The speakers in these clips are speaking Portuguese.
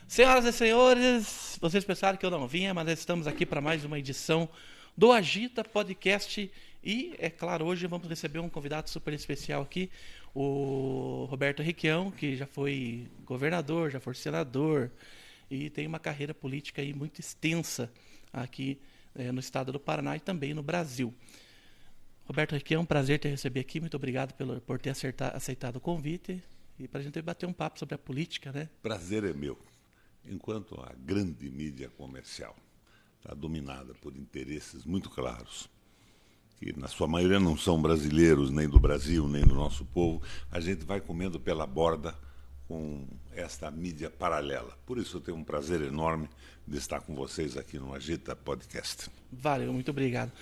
Senhoras e senhores, vocês pensaram que eu não vinha, mas estamos aqui para mais uma edição do Agita Podcast. E, é claro, hoje vamos receber um convidado super especial aqui, o Roberto Requião, que já foi governador, já foi senador e tem uma carreira política aí muito extensa aqui no estado do Paraná e também no Brasil. Roberto Requião, é um prazer te receber aqui. Muito obrigado por ter aceitado o convite e para a gente bater um papo sobre a política, né? Prazer é meu. Enquanto a grande mídia comercial está dominada por interesses muito claros, que na sua maioria não são brasileiros, nem do Brasil, nem do nosso povo, a gente vai comendo pela borda com esta mídia paralela. Por isso eu tenho um prazer enorme de estar com vocês aqui no Agita Podcast. Valeu, muito obrigado.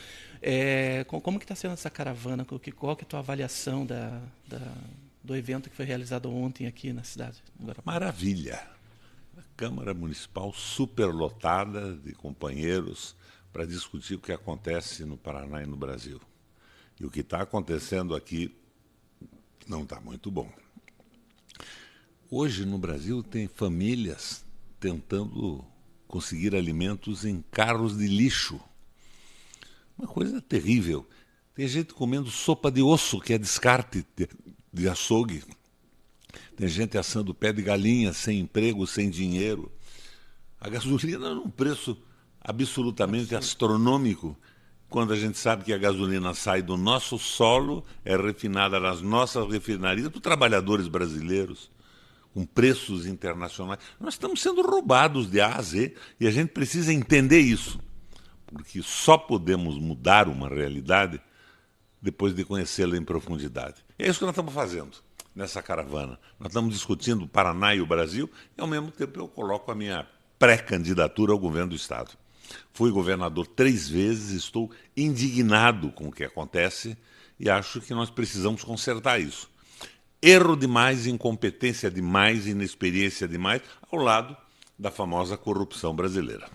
Como que está sendo essa caravana? Qual que é a tua avaliação do evento que foi realizado ontem aqui na cidade? Maravilha! A Câmara Municipal superlotada de companheiros para discutir o que acontece no Paraná e no Brasil. E o que está acontecendo aqui não está muito bom. Hoje no Brasil tem famílias tentando conseguir alimentos em carros de lixo. Uma coisa terrível. Tem gente comendo sopa de osso, que é descarte de açougue. Tem gente assando pé de galinha, sem emprego, sem dinheiro. A gasolina num preço absolutamente astronômico, quando a gente sabe que a gasolina sai do nosso solo, é refinada nas nossas refinarias por trabalhadores brasileiros, com preços internacionais. Nós estamos sendo roubados de A a Z e a gente precisa entender isso, porque só podemos mudar uma realidade depois de conhecê-la em profundidade. É isso que nós estamos fazendo nessa caravana. Nós estamos discutindo o Paraná e o Brasil e, ao mesmo tempo, eu coloco a minha pré-candidatura ao governo do Estado. Fui governador 3 vezes, estou indignado com o que acontece e acho que nós precisamos consertar isso. Erro demais, incompetência demais, inexperiência demais, ao lado da famosa corrupção brasileira.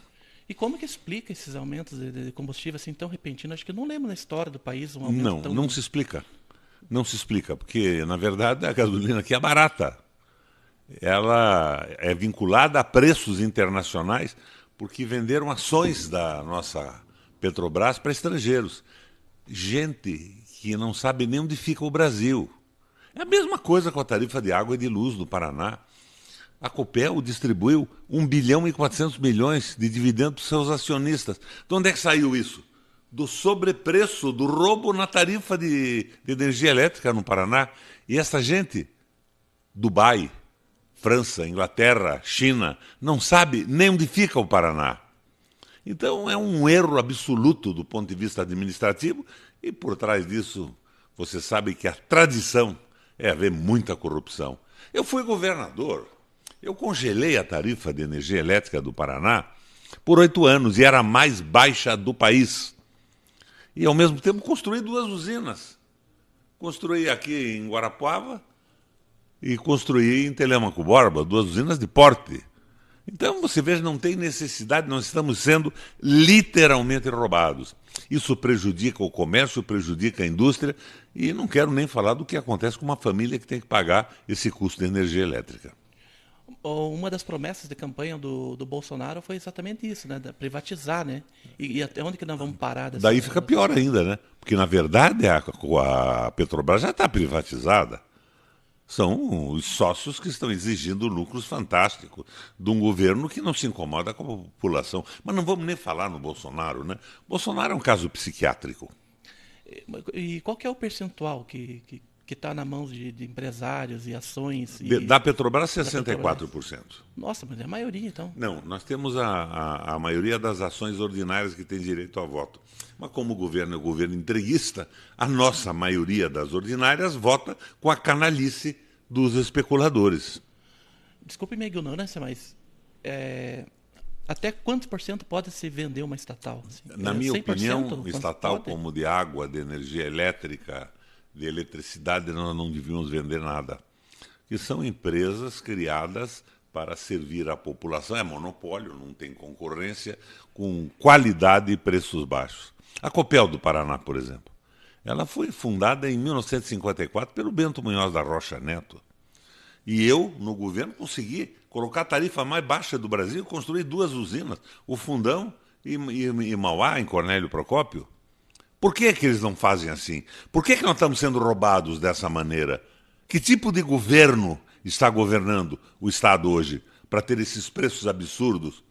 E como que explica esses aumentos de combustível assim tão repentinos? Acho que eu não lembro na história do país um aumento tão... Não se explica. Não se explica, porque, na verdade, a gasolina aqui é barata. Ela é vinculada a preços internacionais porque venderam ações da nossa Petrobras para estrangeiros. Gente que não sabe nem onde fica o Brasil. É a mesma coisa com a tarifa de água e de luz do Paraná. A Copel distribuiu 1 bilhão e 400 milhões de dividendos para os seus acionistas. De onde é que saiu isso? Do sobrepreço, do roubo na tarifa de energia elétrica no Paraná. E essa gente, Dubai, França, Inglaterra, China, não sabe nem onde fica o Paraná. Então é um erro absoluto do ponto de vista administrativo e por trás disso você sabe que a tradição é haver muita corrupção. Eu fui governador, eu congelei a tarifa de energia elétrica do Paraná por 8 anos e era a mais baixa do país. E, ao mesmo tempo, construí 2 usinas. Construí aqui em Guarapuava e construí em Telêmaco Borba, 2 usinas de porte. Então, você veja, não tem necessidade, nós estamos sendo literalmente roubados. Isso prejudica o comércio, prejudica a indústria e não quero nem falar do que acontece com uma família que tem que pagar esse custo de energia elétrica. Uma das promessas de campanha do Bolsonaro foi exatamente isso, né? Privatizar, né? E até onde que nós vamos parar dessa... Daí fica pior ainda, né? Porque, na verdade, a Petrobras já está privatizada. São os sócios que estão exigindo lucros fantásticos de um governo que não se incomoda com a população. Mas não vamos nem falar no Bolsonaro, né? Bolsonaro é um caso psiquiátrico. E qual que é o percentual que está na mão de empresários e ações? Da Petrobras, 64%. Nossa, mas é a maioria, então. Não, nós temos a maioria das ações ordinárias que tem direito a voto. Mas como o governo é um governo entreguista, a nossa maioria das ordinárias vota com a canalice dos especuladores. Desculpe minha ignorância, mas até quantos por cento pode se vender uma estatal? Assim? Na minha opinião, Quanto estatal pode? como de água, de energia elétrica, de eletricidade, nós não devíamos vender nada. Que são empresas criadas para servir a população. É monopólio, não tem concorrência, com qualidade e preços baixos. A Copel do Paraná, por exemplo, ela foi fundada em 1954 pelo Bento Munhoz da Rocha Neto. E eu, no governo, consegui colocar a tarifa mais baixa do Brasil e construir 2 usinas, o Fundão e Mauá, em Cornélio Procópio. Por que eles não fazem assim? Por que nós estamos sendo roubados dessa maneira? Que tipo de governo está governando o Estado hoje para ter esses preços absurdos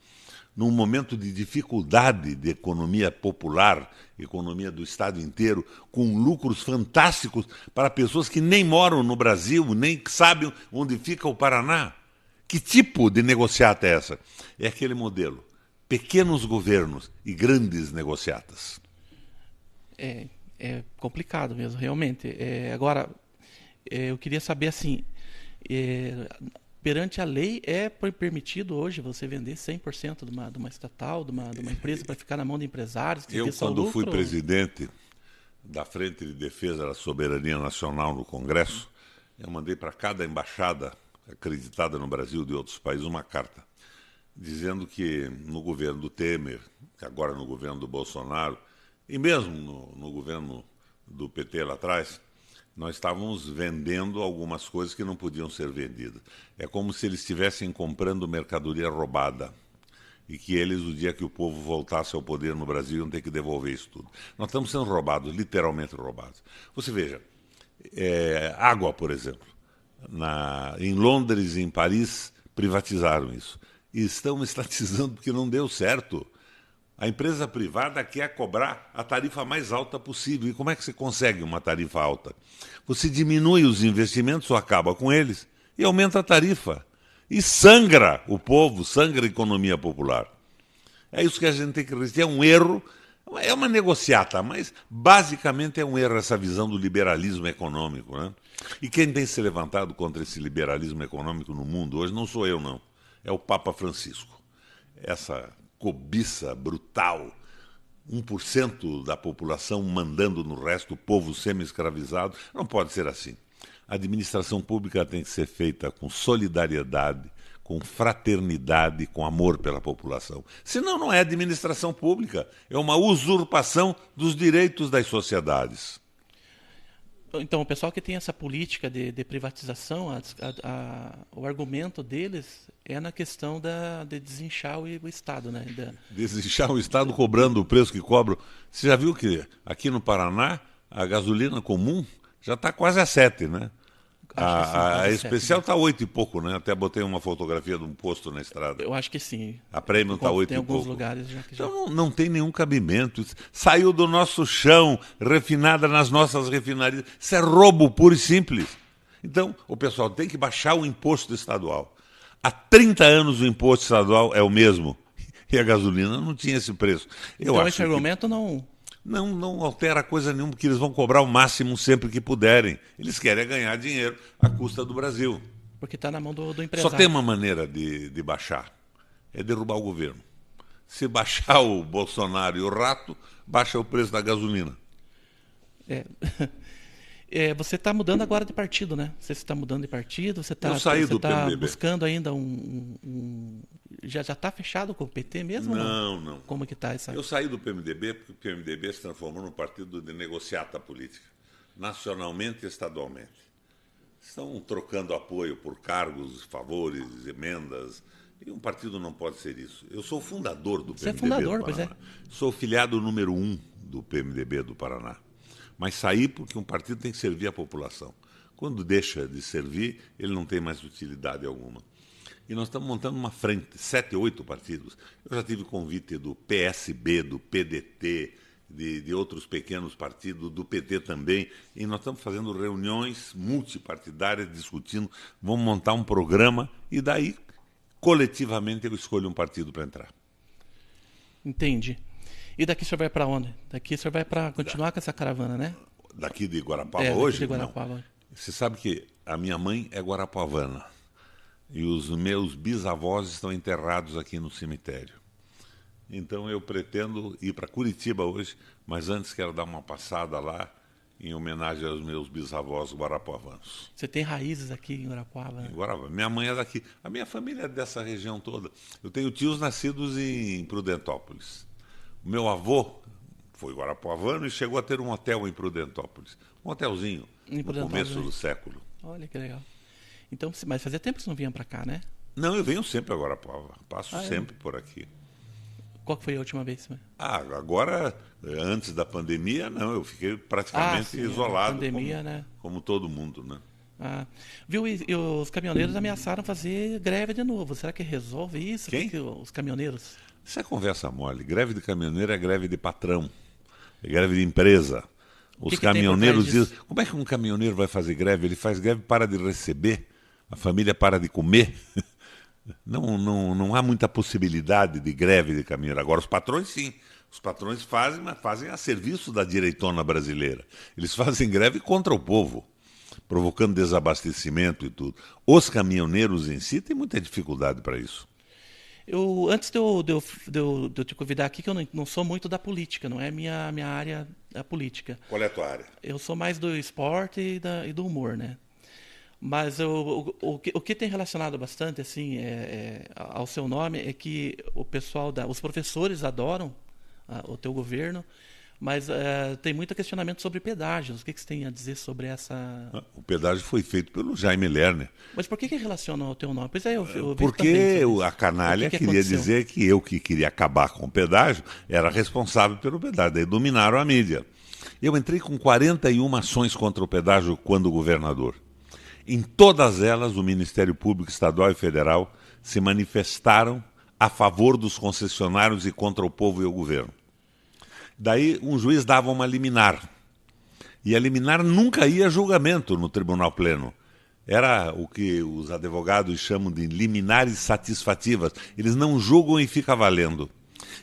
num momento de dificuldade de economia popular, economia do Estado inteiro, com lucros fantásticos para pessoas que nem moram no Brasil, nem sabem onde fica o Paraná? Que tipo de negociata é essa? É aquele modelo. Pequenos governos e grandes negociatas. É complicado mesmo, realmente. Agora, eu queria saber assim, perante a lei é permitido hoje você vender 100% de uma estatal, de uma empresa para ficar na mão de empresários? Eu, quando fui presidente da Frente de Defesa da Soberania Nacional no Congresso, eu mandei para cada embaixada acreditada no Brasil de outros países uma carta dizendo que no governo do Temer, agora no governo do Bolsonaro, e mesmo no governo do PT lá atrás, nós estávamos vendendo algumas coisas que não podiam ser vendidas. É como se eles estivessem comprando mercadoria roubada. E que eles, o dia que o povo voltasse ao poder no Brasil, iam ter que devolver isso tudo. Nós estamos sendo roubados, literalmente roubados. Você veja, água, por exemplo. Em Londres e em Paris, privatizaram isso. E estão estatizando porque não deu certo. A empresa privada quer cobrar a tarifa mais alta possível. E como é que você consegue uma tarifa alta? Você diminui os investimentos ou acaba com eles e aumenta a tarifa. E sangra o povo, sangra a economia popular. É isso que a gente tem que resistir. É um erro, é uma negociata, mas basicamente é um erro essa visão do liberalismo econômico, né? E quem tem se levantado contra esse liberalismo econômico no mundo hoje não sou eu, não. É o Papa Francisco. Essa cobiça brutal, 1% da população mandando no resto, o povo semi-escravizado, não pode ser assim. A administração pública tem que ser feita com solidariedade, com fraternidade, com amor pela população. Senão não é administração pública, é uma usurpação dos direitos das sociedades. Então, o pessoal que tem essa política de privatização, o argumento deles é na questão de desinchar o Estado, né? Desinchar o Estado cobrando o preço que cobram. Você já viu que aqui no Paraná a gasolina comum já está quase a 7, né? A especial está 8 e pouco, né? Até botei uma fotografia de um posto na estrada. Eu acho que sim. A Premium está 8 e pouco. Tem alguns lugares já que já... Então não tem nenhum cabimento. Saiu do nosso chão, refinada nas nossas refinarias. Isso é roubo puro e simples. Então, o pessoal tem que baixar o imposto estadual. Há 30 anos o imposto estadual é o mesmo. E a gasolina não tinha esse preço. Então esse argumento não... Não altera coisa nenhuma, porque eles vão cobrar o máximo sempre que puderem. Eles querem ganhar dinheiro à custa do Brasil. Porque está na mão do empresário. Só tem uma maneira de baixar, é derrubar o governo. Se baixar o Bolsonaro e o Rato, baixa o preço da gasolina. Você está mudando agora de partido, né? Você está mudando de partido, você está buscando ainda Já está fechado com o PT mesmo? Não. Como que está essa... Eu saí do PMDB porque o PMDB se transformou num partido de negociata política, nacionalmente e estadualmente. Estão trocando apoio por cargos, favores, emendas, e um partido não pode ser isso. Eu sou o fundador do PMDB. Você é fundador, pois é. Sou o filiado número 1 do PMDB do Paraná. Mas saí porque um partido tem que servir a população. Quando deixa de servir, ele não tem mais utilidade alguma. E nós estamos montando uma frente, 7, 8 partidos. Eu já tive convite do PSB, do PDT, de outros pequenos partidos, do PT também. E nós estamos fazendo reuniões multipartidárias, discutindo. Vamos montar um programa e daí, coletivamente, eu escolho um partido para entrar. Entendi. E daqui o senhor vai para onde? Daqui o senhor vai para continuar com essa caravana, né? Daqui de Guarapuava hoje? Daqui de Guarapuava. Não. Você sabe que a minha mãe é guarapuavana. E os meus bisavós estão enterrados aqui no cemitério. Então eu pretendo ir para Curitiba hoje, mas antes quero dar uma passada lá em homenagem aos meus bisavós guarapuavanos. Você tem raízes aqui em Guarapuava? Né? Em Guarapuava. Minha mãe é daqui. A minha família é dessa região toda. Eu tenho tios nascidos em Prudentópolis. O meu avô foi guarapuavano e chegou a ter um hotel em Prudentópolis. Um hotelzinho, no começo do século. Olha que legal. Então, mas fazia tempo que você não vinha para cá, né? Não, eu venho sempre agora, passo Ah, é? sempre por aqui. Qual que foi a última vez? Agora, antes da pandemia, não, eu fiquei praticamente Sim, a isolado, pandemia, né? como todo mundo, né? Ah, viu? E os caminhoneiros ameaçaram fazer greve de novo. Será que resolve isso? Quem? Os caminhoneiros? Isso é conversa mole. Greve de caminhoneiro é greve de patrão, é greve de empresa. O Os que tem por trás caminhoneiros disso? dizem, como é que um caminhoneiro vai fazer greve? Ele faz greve para de receber, a família para de comer. Não há muita possibilidade de greve de caminhoneiro. Agora, os patrões, sim. Os patrões fazem, mas fazem a serviço da direitona brasileira. Eles fazem greve contra o povo, provocando desabastecimento e tudo. Os caminhoneiros em si têm muita dificuldade para isso. Antes de eu te convidar aqui, que eu não sou muito da política, não é minha área a política. Qual é a tua área? Eu sou mais do esporte e do humor, né? Mas o que tem relacionado bastante assim ao seu nome é que o pessoal os professores adoram o teu governo, mas tem muito questionamento sobre pedágios. O que você tem a dizer sobre essa? O pedágio foi feito pelo Jaime Lerner. Mas por que relaciona o teu nome? Pois é, eu vi também Porque sobre isso. a canalha O que queria aconteceu? dizer que eu, que queria acabar com o pedágio, era responsável pelo pedágio. Daí dominaram a mídia. Eu entrei com 41 ações contra o pedágio quando governador. Em todas elas, o Ministério Público Estadual e Federal se manifestaram a favor dos concessionários e contra o povo e o governo. Daí um juiz dava uma liminar. E a liminar nunca ia a julgamento no Tribunal Pleno. Era o que os advogados chamam de liminares satisfativas. Eles não julgam e fica valendo.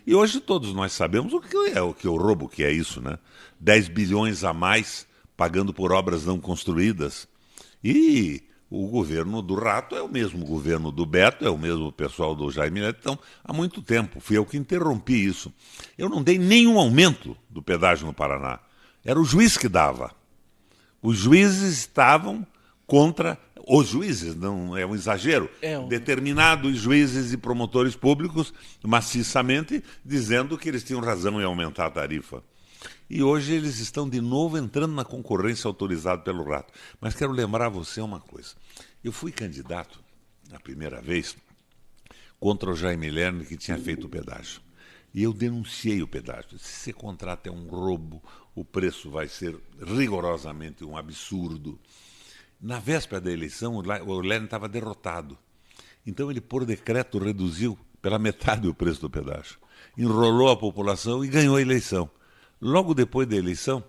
E hoje todos nós sabemos o que o roubo que é isso, né? 10 bilhões a mais pagando por obras não construídas. E o governo do Rato é o mesmo governo do Beto, é o mesmo pessoal do Jaime Neto. Então, há muito tempo, fui eu que interrompi isso. Eu não dei nenhum aumento do pedágio no Paraná. Era o juiz que dava. Os juízes estavam contra... Os juízes, não é um exagero, determinados juízes e promotores públicos, maciçamente, dizendo que eles tinham razão em aumentar a tarifa. E hoje eles estão de novo entrando na concorrência autorizada pelo Rato. Mas quero lembrar a você uma coisa. Eu fui candidato, a primeira vez, contra o Jaime Lerner, que tinha feito o pedágio. E eu denunciei o pedágio. Se esse contrato é um roubo, o preço vai ser rigorosamente um absurdo. Na véspera da eleição, o Lerner estava derrotado. Então ele, por decreto, reduziu pela metade o preço do pedágio. Enrolou a população e ganhou a eleição. Logo depois da eleição,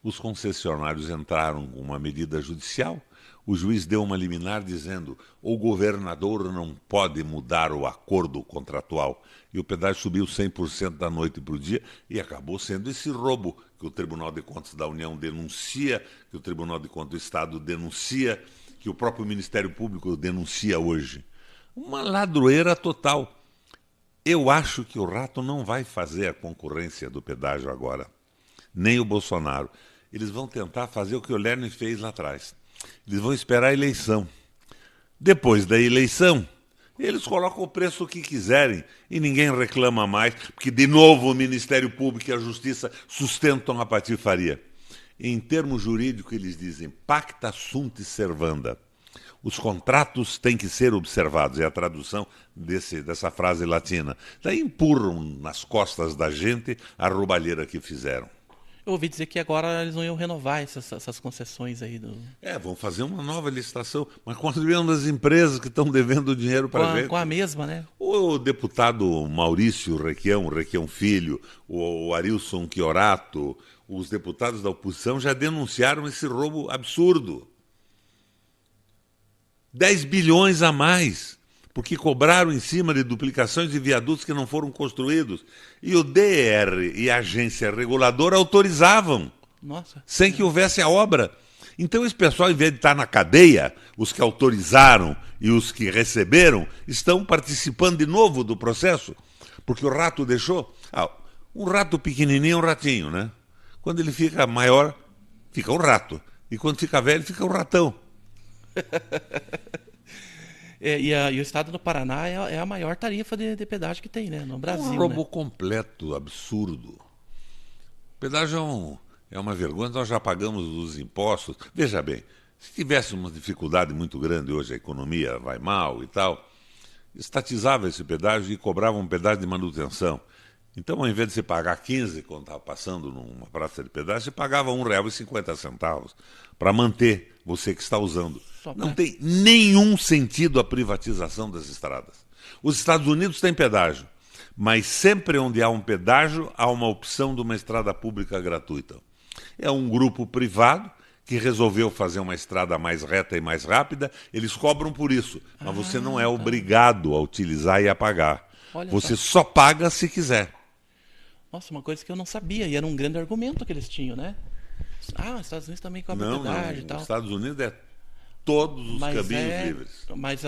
os concessionários entraram com uma medida judicial. O juiz deu uma liminar dizendo o governador não pode mudar o acordo contratual. E o pedágio subiu 100% da noite para o dia e acabou sendo esse roubo que o Tribunal de Contas da União denuncia, que o Tribunal de Contas do Estado denuncia, que o próprio Ministério Público denuncia hoje. Uma ladroeira total. Eu acho que o Rato não vai fazer a concorrência do pedágio agora. Nem o Bolsonaro. Eles vão tentar fazer o que o Lerner fez lá atrás. Eles vão esperar a eleição. Depois da eleição, eles colocam o preço que quiserem e ninguém reclama mais, porque de novo o Ministério Público e a Justiça sustentam a patifaria. Em termos jurídicos, eles dizem pacta sunt servanda. Os contratos têm que ser observados, é a tradução dessa frase latina. Daí empurram nas costas da gente a roubalheira que fizeram. Eu ouvi dizer que agora eles não iam renovar essas concessões aí. Vão fazer uma nova licitação, mas com as mesmas empresas que estão devendo dinheiro para a gente. Com a mesma, né? O deputado Maurício Requião Filho, o Arilson Chiorato, os deputados da oposição já denunciaram esse roubo absurdo. 10 bilhões a mais, porque cobraram em cima de duplicações de viadutos que não foram construídos. E o DR e a agência reguladora autorizavam, sem que houvesse a obra. Então esse pessoal, em vez de estar na cadeia, os que autorizaram e os que receberam, estão participando de novo do processo, porque o Rato deixou... um rato pequenininho é um ratinho, né? Quando ele fica maior, fica um rato. E quando fica velho, fica um ratão. E o estado do Paraná é a maior tarifa de pedágio que tem, né? No Brasil. Um roubo completo, absurdo. O pedágio é uma vergonha, nós já pagamos os impostos. Veja bem, se tivéssemos uma dificuldade muito grande hoje, a economia vai mal e tal, estatizava esse pedágio e cobrava um pedágio de manutenção. Então, ao invés de você pagar 15 quando estava passando numa praça de pedágio, você pagava R$ 1,50 para manter você que está usando. Não tem nenhum sentido a privatização das estradas. Os Estados Unidos têm pedágio, mas sempre onde há um pedágio, há uma opção de uma estrada pública gratuita. É um grupo privado que resolveu fazer uma estrada mais reta e mais rápida, eles cobram por isso, mas você não é obrigado a utilizar e a pagar. Você só paga se quiser. Nossa, uma coisa que eu não sabia, e era um grande argumento que eles tinham, né? Os Estados Unidos também cobram pedágio e tal. Os Estados Unidos é todos os caminhos livres. Mas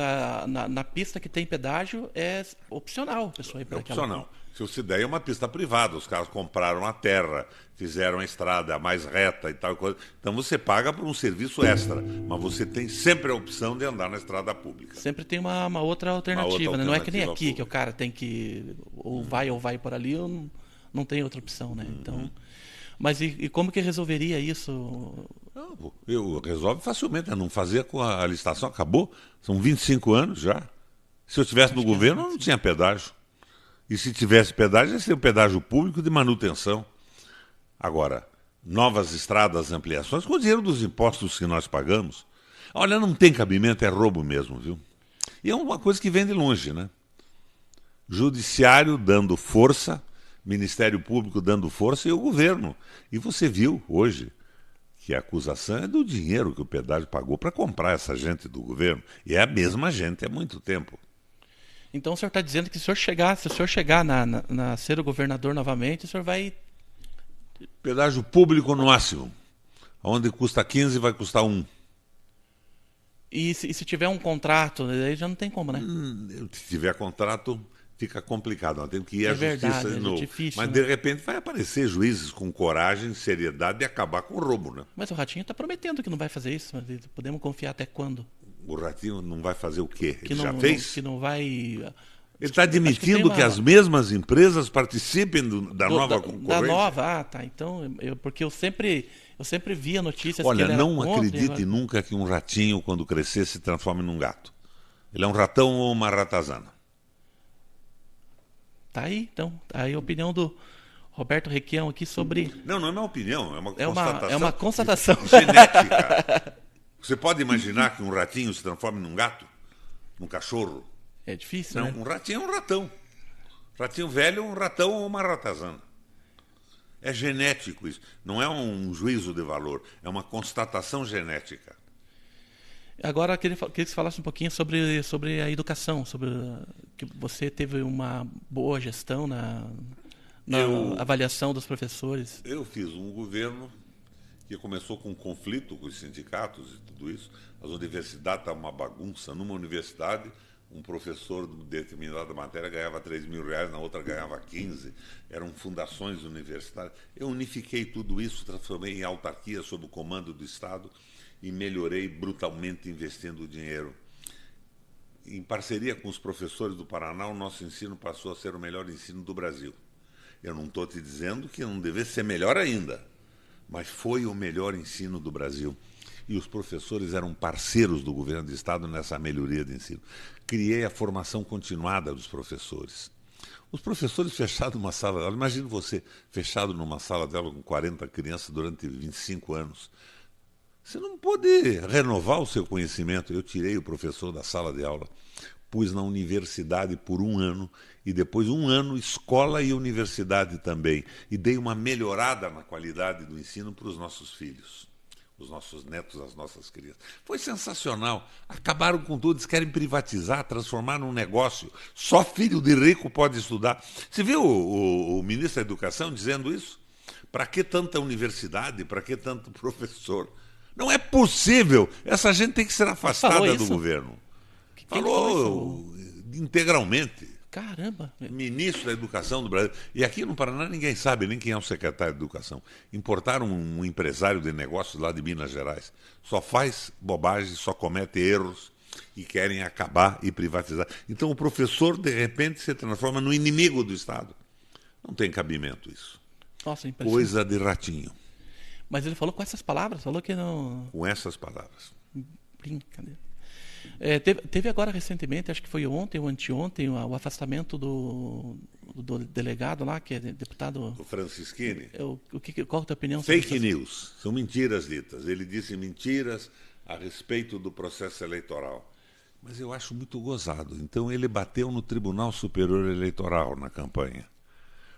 na pista que tem pedágio é opcional a pessoa ir para aquela. Opcional. Se você der é uma pista privada, os caras compraram a terra, fizeram a estrada mais reta e tal coisa. Então você paga por um serviço extra, mas você tem sempre a opção de andar na estrada pública. Sempre tem uma outra alternativa, né? Não é que nem aqui, pública. Que o cara tem que ou vai por ali, ou não tem outra opção, né? Então, mas e como que resolveria isso? Resolve facilmente, né? Não fazia com a licitação, acabou. São 25 anos já. Se eu estivesse no governo, não tinha pedágio. E se tivesse pedágio, ia ser um pedágio público de manutenção. Agora, novas estradas, ampliações, com o dinheiro dos impostos que nós pagamos. Olha, não tem cabimento, é roubo mesmo, viu? E é uma coisa que vem de longe, né? Judiciário dando força, Ministério Público dando força e o governo. E você viu hoje que a acusação é do dinheiro que o pedágio pagou para comprar essa gente do governo. E é a mesma gente há muito tempo. Então o senhor está dizendo que se o senhor chegar na ser o governador novamente, o senhor vai... Pedágio público no máximo. Onde custa 15 vai custar 1. E se tiver um contrato, aí já não tem como, né? Se tiver contrato, fica complicado. Nós temos que ir à justiça de novo. Difícil, mas né? De repente vai aparecer juízes com coragem, seriedade e acabar com o roubo, né? Mas o Ratinho está prometendo que não vai fazer isso. Mas podemos confiar até quando? O Ratinho não vai fazer o quê? Ele já fez? Que não vai... Ele está admitindo que as mesmas empresas participem da nova concorrência? Da nova, tá. Então, porque eu sempre via notícias que Olha, ele era não contra, acredite nunca que um ratinho, quando crescer, se transforme num gato. Ele é um ratão ou uma ratazana. Tá aí, então. Tá aí a opinião do Roberto Requião aqui sobre... Não é uma opinião, é uma constatação. É uma constatação. Genética. Você pode imaginar que um ratinho se transforme num gato? Num cachorro? É difícil, não, né? Um ratinho é um ratão. Ratinho velho, um ratão ou uma ratazana. É genético isso. Não é um juízo de valor, é uma constatação genética. Agora, eu queria que você falasse um pouquinho sobre a educação, sobre que você teve uma boa gestão na avaliação dos professores. Eu fiz um governo que começou com um conflito com os sindicatos e tudo isso. As universidades estavam uma bagunça. Numa universidade, um professor de determinada matéria ganhava R$3.000, na outra ganhava 15. Eram fundações universitárias. Eu unifiquei tudo isso, transformei em autarquia sob o comando do Estado e melhorei brutalmente investindo o dinheiro. Em parceria com os professores do Paraná, o nosso ensino passou a ser o melhor ensino do Brasil. Eu não estou te dizendo que não deve ser melhor ainda, mas foi o melhor ensino do Brasil. E os professores eram parceiros do governo do Estado nessa melhoria de ensino. Criei a formação continuada dos professores. Os professores fechados numa sala de aula, imagine você fechado numa sala de aula com 40 crianças durante 25 anos. Você não pode renovar o seu conhecimento. Eu tirei o professor da sala de aula, pus na universidade por 1 ano, e depois 1 ano escola e universidade também. E dei uma melhorada na qualidade do ensino para os nossos filhos, os nossos netos, as nossas crianças. Foi sensacional. Acabaram com tudo, eles querem privatizar, transformar num negócio. Só filho de rico pode estudar. Você viu o ministro da Educação dizendo isso? Para que tanta universidade? Para que tanto professor? Não é possível. Essa gente tem que ser afastada do governo. Falou integralmente. Caramba. Ministro da Educação do Brasil. E aqui no Paraná ninguém sabe nem quem é o secretário de Educação. Importaram um empresário de negócios lá de Minas Gerais. Só faz bobagem, só comete erros e querem acabar e privatizar. Então o professor, de repente, se transforma no inimigo do Estado. Não tem cabimento isso. Nossa, coisa de ratinho. Mas ele falou com essas palavras? Falou que não... Com essas palavras. Brincadeira. Teve agora recentemente, acho que foi ontem ou anteontem, o afastamento do delegado lá, que é deputado. O Francisquini. Qual a tua opinião sobre Fake news, são mentiras ditas. Ele disse mentiras a respeito do processo eleitoral. Mas eu acho muito gozado. Então ele bateu no Tribunal Superior Eleitoral na campanha.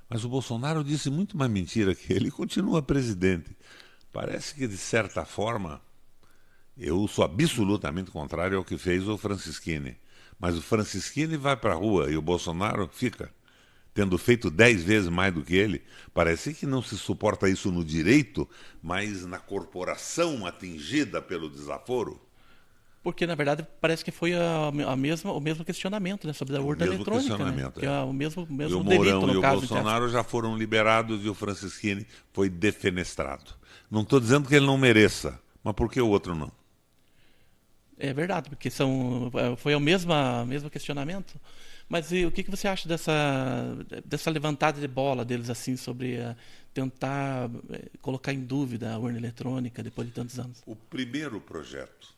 Mas o Bolsonaro disse muito mais mentira que ele e continua presidente. Parece que, de certa forma, eu sou absolutamente contrário ao que fez o Francisquini. Mas o Francisquini vai para a rua e o Bolsonaro fica, tendo feito 10 vezes mais do que ele. Parece que não se suporta isso no direito, mas na corporação atingida pelo desaforo. Porque, na verdade, parece que foi o mesmo questionamento, né, sobre a urna eletrônica. Né? Que é o mesmo e o delito, Mourão no e o caso, Bolsonaro já foram liberados e o Francisquini foi defenestrado. Não estou dizendo que ele não mereça, mas por que o outro não? É verdade, porque foi o mesmo questionamento. Mas o que você acha dessa levantada de bola deles assim sobre tentar colocar em dúvida a urna eletrônica depois de tantos anos? O primeiro projeto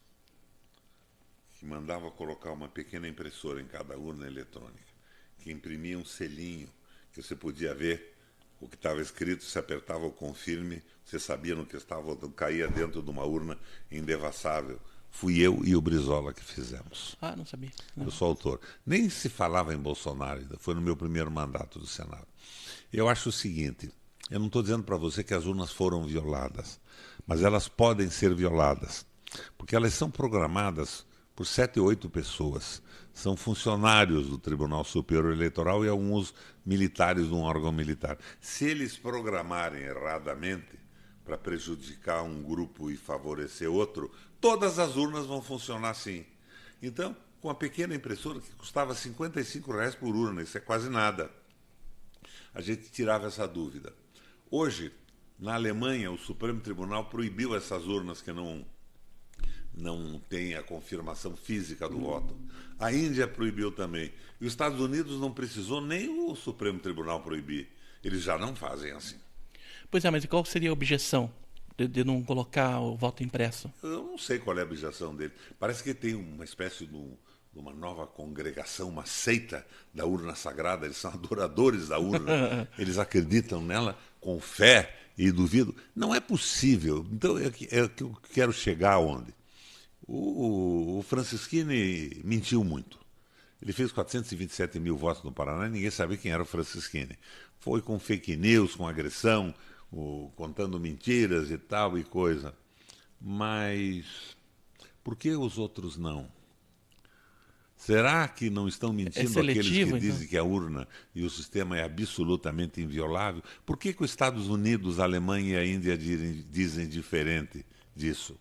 que mandava colocar uma pequena impressora em cada urna eletrônica, que imprimia um selinho, que você podia ver o que estava escrito, se apertava o confirme, você sabia no que estava, caía dentro de uma urna indevassável. Fui eu e o Brizola que fizemos. Ah, não sabia. Não. Eu sou autor. Nem se falava em Bolsonaro ainda, foi no meu primeiro mandato do Senado. Eu acho o seguinte, eu não estou dizendo para você que as urnas foram violadas, mas elas podem ser violadas, porque elas são programadas por 7 ou 8 pessoas. São funcionários do Tribunal Superior Eleitoral e alguns militares de um órgão militar. Se eles programarem erradamente para prejudicar um grupo e favorecer outro, todas as urnas vão funcionar assim. Então, com a pequena impressora que custava R$55 por urna, isso é quase nada, a gente tirava essa dúvida. Hoje, na Alemanha, o Supremo Tribunal proibiu essas urnas que não tem a confirmação física do voto. A Índia proibiu também. E os Estados Unidos não precisou nem o Supremo Tribunal proibir. Eles já não fazem assim. Pois é, mas qual seria a objeção de não colocar o voto impresso? Eu não sei qual é a objeção dele. Parece que tem uma espécie de uma nova congregação, uma seita da urna sagrada. Eles são adoradores da urna. Eles acreditam nela com fé e duvido. Não é possível. Então, é que eu quero chegar aonde? O Francisquini mentiu muito. Ele fez 427 mil votos no Paraná e ninguém sabia quem era o Francisquini. Foi com fake news, com agressão, contando mentiras e tal e coisa. Mas por que os outros não? Será que não estão mentindo seletivo, aqueles que então? dizem que a urna e o sistema é absolutamente inviolável? Por que os Estados Unidos, a Alemanha e a Índia dizem diferente disso?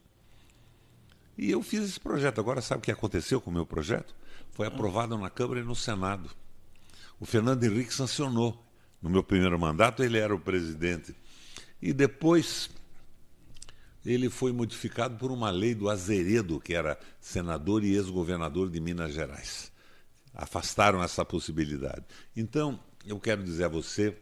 E eu fiz esse projeto. Agora, sabe o que aconteceu com o meu projeto? Foi aprovado na Câmara e no Senado. O Fernando Henrique sancionou. No meu primeiro mandato, ele era o presidente. E depois, ele foi modificado por uma lei do Azeredo, que era senador e ex-governador de Minas Gerais. Afastaram essa possibilidade. Então, eu quero dizer a você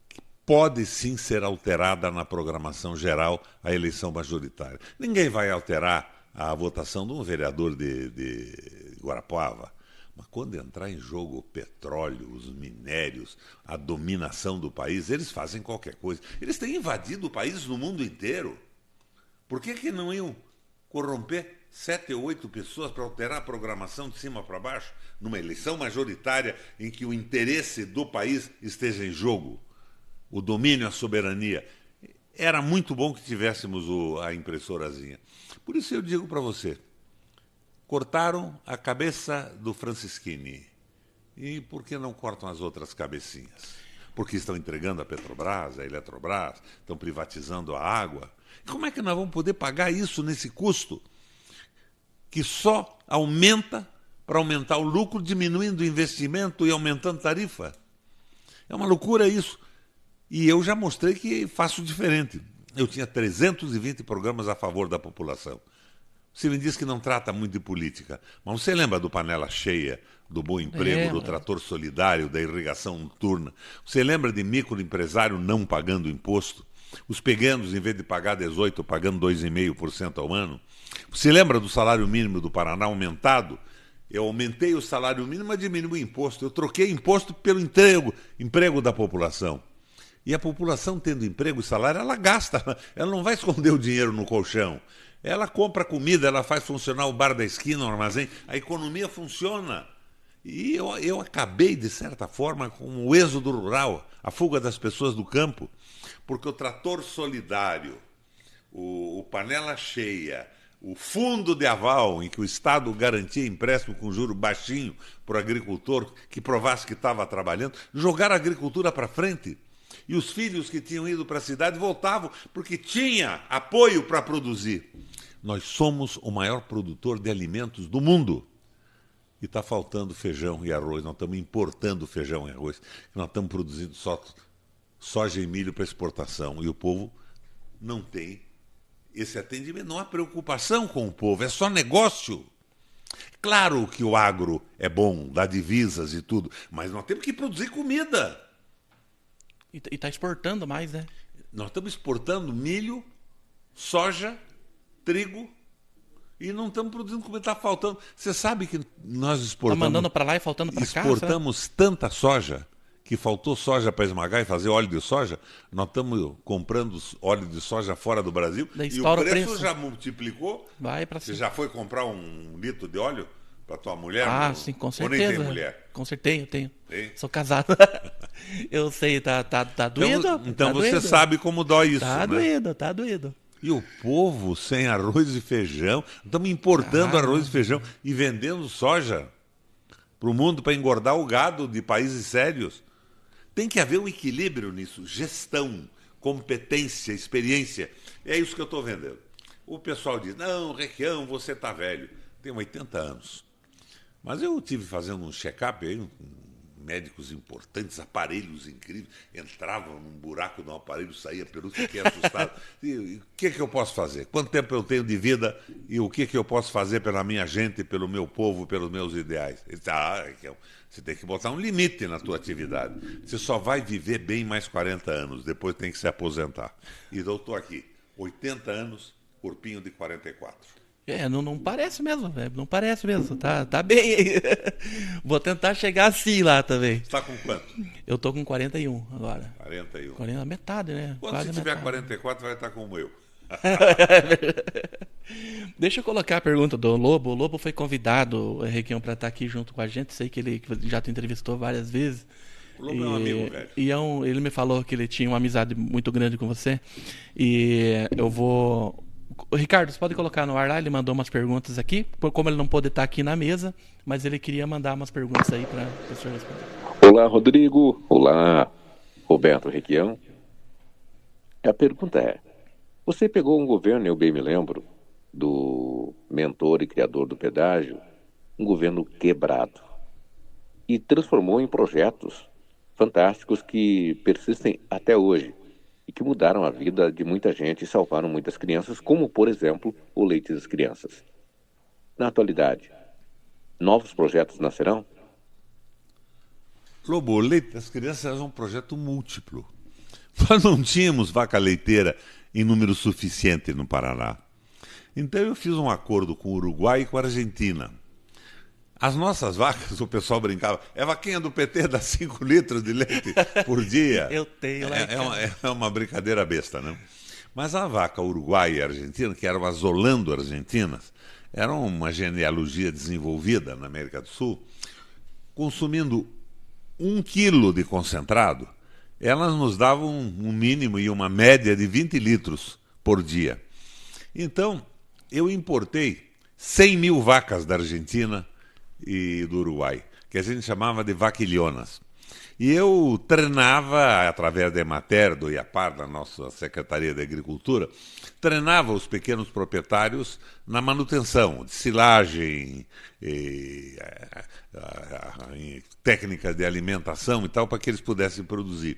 que pode sim ser alterada na programação geral a eleição majoritária. Ninguém vai alterar a votação de um vereador de Guarapuava. Mas quando entrar em jogo o petróleo, os minérios, a dominação do país, eles fazem qualquer coisa. Eles têm invadido o país no mundo inteiro. Por que não iam corromper 7 ou 8 pessoas para alterar a programação de cima para baixo, numa eleição majoritária em que o interesse do país esteja em jogo? O domínio, a soberania. Era muito bom que tivéssemos a impressorazinha. Por isso eu digo para você, cortaram a cabeça do Francisquini. E por que não cortam as outras cabecinhas? Porque estão entregando a Petrobras, a Eletrobras, estão privatizando a água. Como é que nós vamos poder pagar isso nesse custo que só aumenta para aumentar o lucro, diminuindo o investimento e aumentando tarifa? É uma loucura isso. E eu já mostrei que faço diferente. Eu tinha 320 programas a favor da população. Você me diz que não trata muito de política, mas você lembra do Panela Cheia, do Bom Emprego, do Trator Solidário, da irrigação noturna? Você lembra de microempresário não pagando imposto? Os pequenos, em vez de pagar 18%, pagando 2,5% ao ano. Você lembra do salário mínimo do Paraná aumentado? Eu aumentei o salário mínimo, mas diminui o imposto. Eu troquei imposto pelo emprego da população. E a população, tendo emprego e salário, ela gasta. Ela não vai esconder o dinheiro no colchão. Ela compra comida, ela faz funcionar o bar da esquina, o armazém. A economia funciona. E eu acabei, de certa forma, com o êxodo rural, a fuga das pessoas do campo, porque o trator solidário, o panela cheia, o fundo de aval, em que o Estado garantia empréstimo com juro baixinho para o agricultor que provasse que estava trabalhando, jogaram a agricultura para frente. E os filhos que tinham ido para a cidade voltavam porque tinha apoio para produzir. Nós somos o maior produtor de alimentos do mundo. E está faltando feijão e arroz. Nós estamos importando feijão e arroz. Nós estamos produzindo só soja e milho para exportação. E o povo não tem esse atendimento. Não há preocupação com o povo. É só negócio. Claro que o agro é bom, dá divisas e tudo. Mas nós temos que produzir comida. E está exportando mais, né? Nós estamos exportando milho, soja, trigo. E não estamos produzindo comida, está faltando. Você sabe que nós exportamos... Está mandando para lá e faltando para cá? Exportamos tanta soja que faltou soja para esmagar e fazer óleo de soja. Nós estamos comprando óleo de soja fora do Brasil e o preço já multiplicou. Vai para Você já foi comprar um litro de óleo para tua mulher? Sim, com certeza. Ou nem tem mulher? Com certeza, eu tenho. Tem? Sou casado. Eu sei, tá doído? Então você doído. Sabe como dói isso, tá né? Tá doído. E o povo sem arroz e feijão, estamos importando arroz e feijão e vendendo soja para o mundo para engordar o gado de países sérios. Tem que haver um equilíbrio nisso, gestão, competência, experiência. É isso que eu estou vendendo. O pessoal diz, não, Requião, você está velho. Tenho 80 anos. Mas eu tive fazendo um check-up aí, médicos importantes, aparelhos incríveis, entravam num buraco de um aparelho, saía pelo fiquei assustado. E o que eu posso fazer? Quanto tempo eu tenho de vida e o que eu posso fazer pela minha gente, pelo meu povo, pelos meus ideais? Ele disse, você tem que botar um limite na tua atividade. Você só vai viver bem mais 40 anos, depois tem que se aposentar. E eu estou aqui, 80 anos, corpinho de 44. Não parece mesmo, velho. Não parece mesmo. Tá bem aí. Vou tentar chegar assim lá também. Você está com quanto? Eu tô com 41 agora. 41. 40, metade, né? Quando Quase você tiver metade. 44, vai estar como eu. Deixa eu colocar a pergunta do Lobo. O Lobo foi convidado, Requião, para estar aqui junto com a gente. Sei que ele já te entrevistou várias vezes. O Lobo é um amigo, velho. E ele me falou que ele tinha uma amizade muito grande com você. E eu vou... Ricardo, você pode colocar no ar lá? Ele mandou umas perguntas aqui. Como ele não pôde estar aqui na mesa, mas ele queria mandar umas perguntas aí para o senhor responder. Olá, Rodrigo. Olá, Roberto Requião. A pergunta é, você pegou um governo, eu bem me lembro, do mentor e criador do pedágio, um governo quebrado, e transformou em projetos fantásticos que persistem até hoje e que mudaram a vida de muita gente e salvaram muitas crianças, como, por exemplo, o Leite das Crianças. Na atualidade, novos projetos nascerão? Lobo, o Leite das Crianças é um projeto múltiplo. Nós não tínhamos vaca leiteira em número suficiente no Paraná. Então eu fiz um acordo com o Uruguai e com a Argentina. As nossas vacas, o pessoal brincava, é vaquinha do PT, dá 5 litros de leite por dia. Eu tenho lá. É uma brincadeira besta, né? Mas a vaca uruguaia e argentina, que eram as holando-argentinas, eram uma genealogia desenvolvida na América do Sul, consumindo 1 quilo de concentrado, elas nos davam um mínimo e uma média de 20 litros por dia. Então, eu importei 100 mil vacas da Argentina e do Uruguai, que a gente chamava de vaquilhonas. E eu treinava, através da Emater, do IAPAR, da nossa Secretaria de Agricultura, treinava os pequenos proprietários na manutenção de silagem, técnicas de alimentação e tal, para que eles pudessem produzir.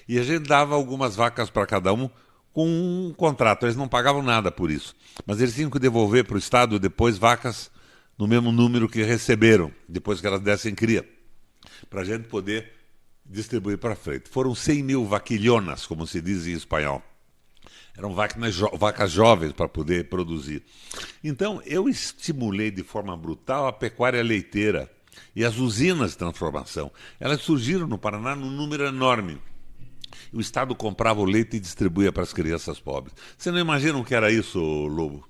E a gente dava algumas vacas para cada um com um contrato. Eles não pagavam nada por isso, mas eles tinham que devolver para o Estado depois vacas no mesmo número que receberam, depois que elas dessem cria, para a gente poder distribuir para frente. Foram 100 mil vaquilhonas, como se diz em espanhol. Eram vacas jovens para poder produzir. Então, eu estimulei de forma brutal a pecuária leiteira e as usinas de transformação. Elas surgiram no Paraná num número enorme. O Estado comprava o leite e distribuía para as crianças pobres. Você não imagina o que era isso, Lobo?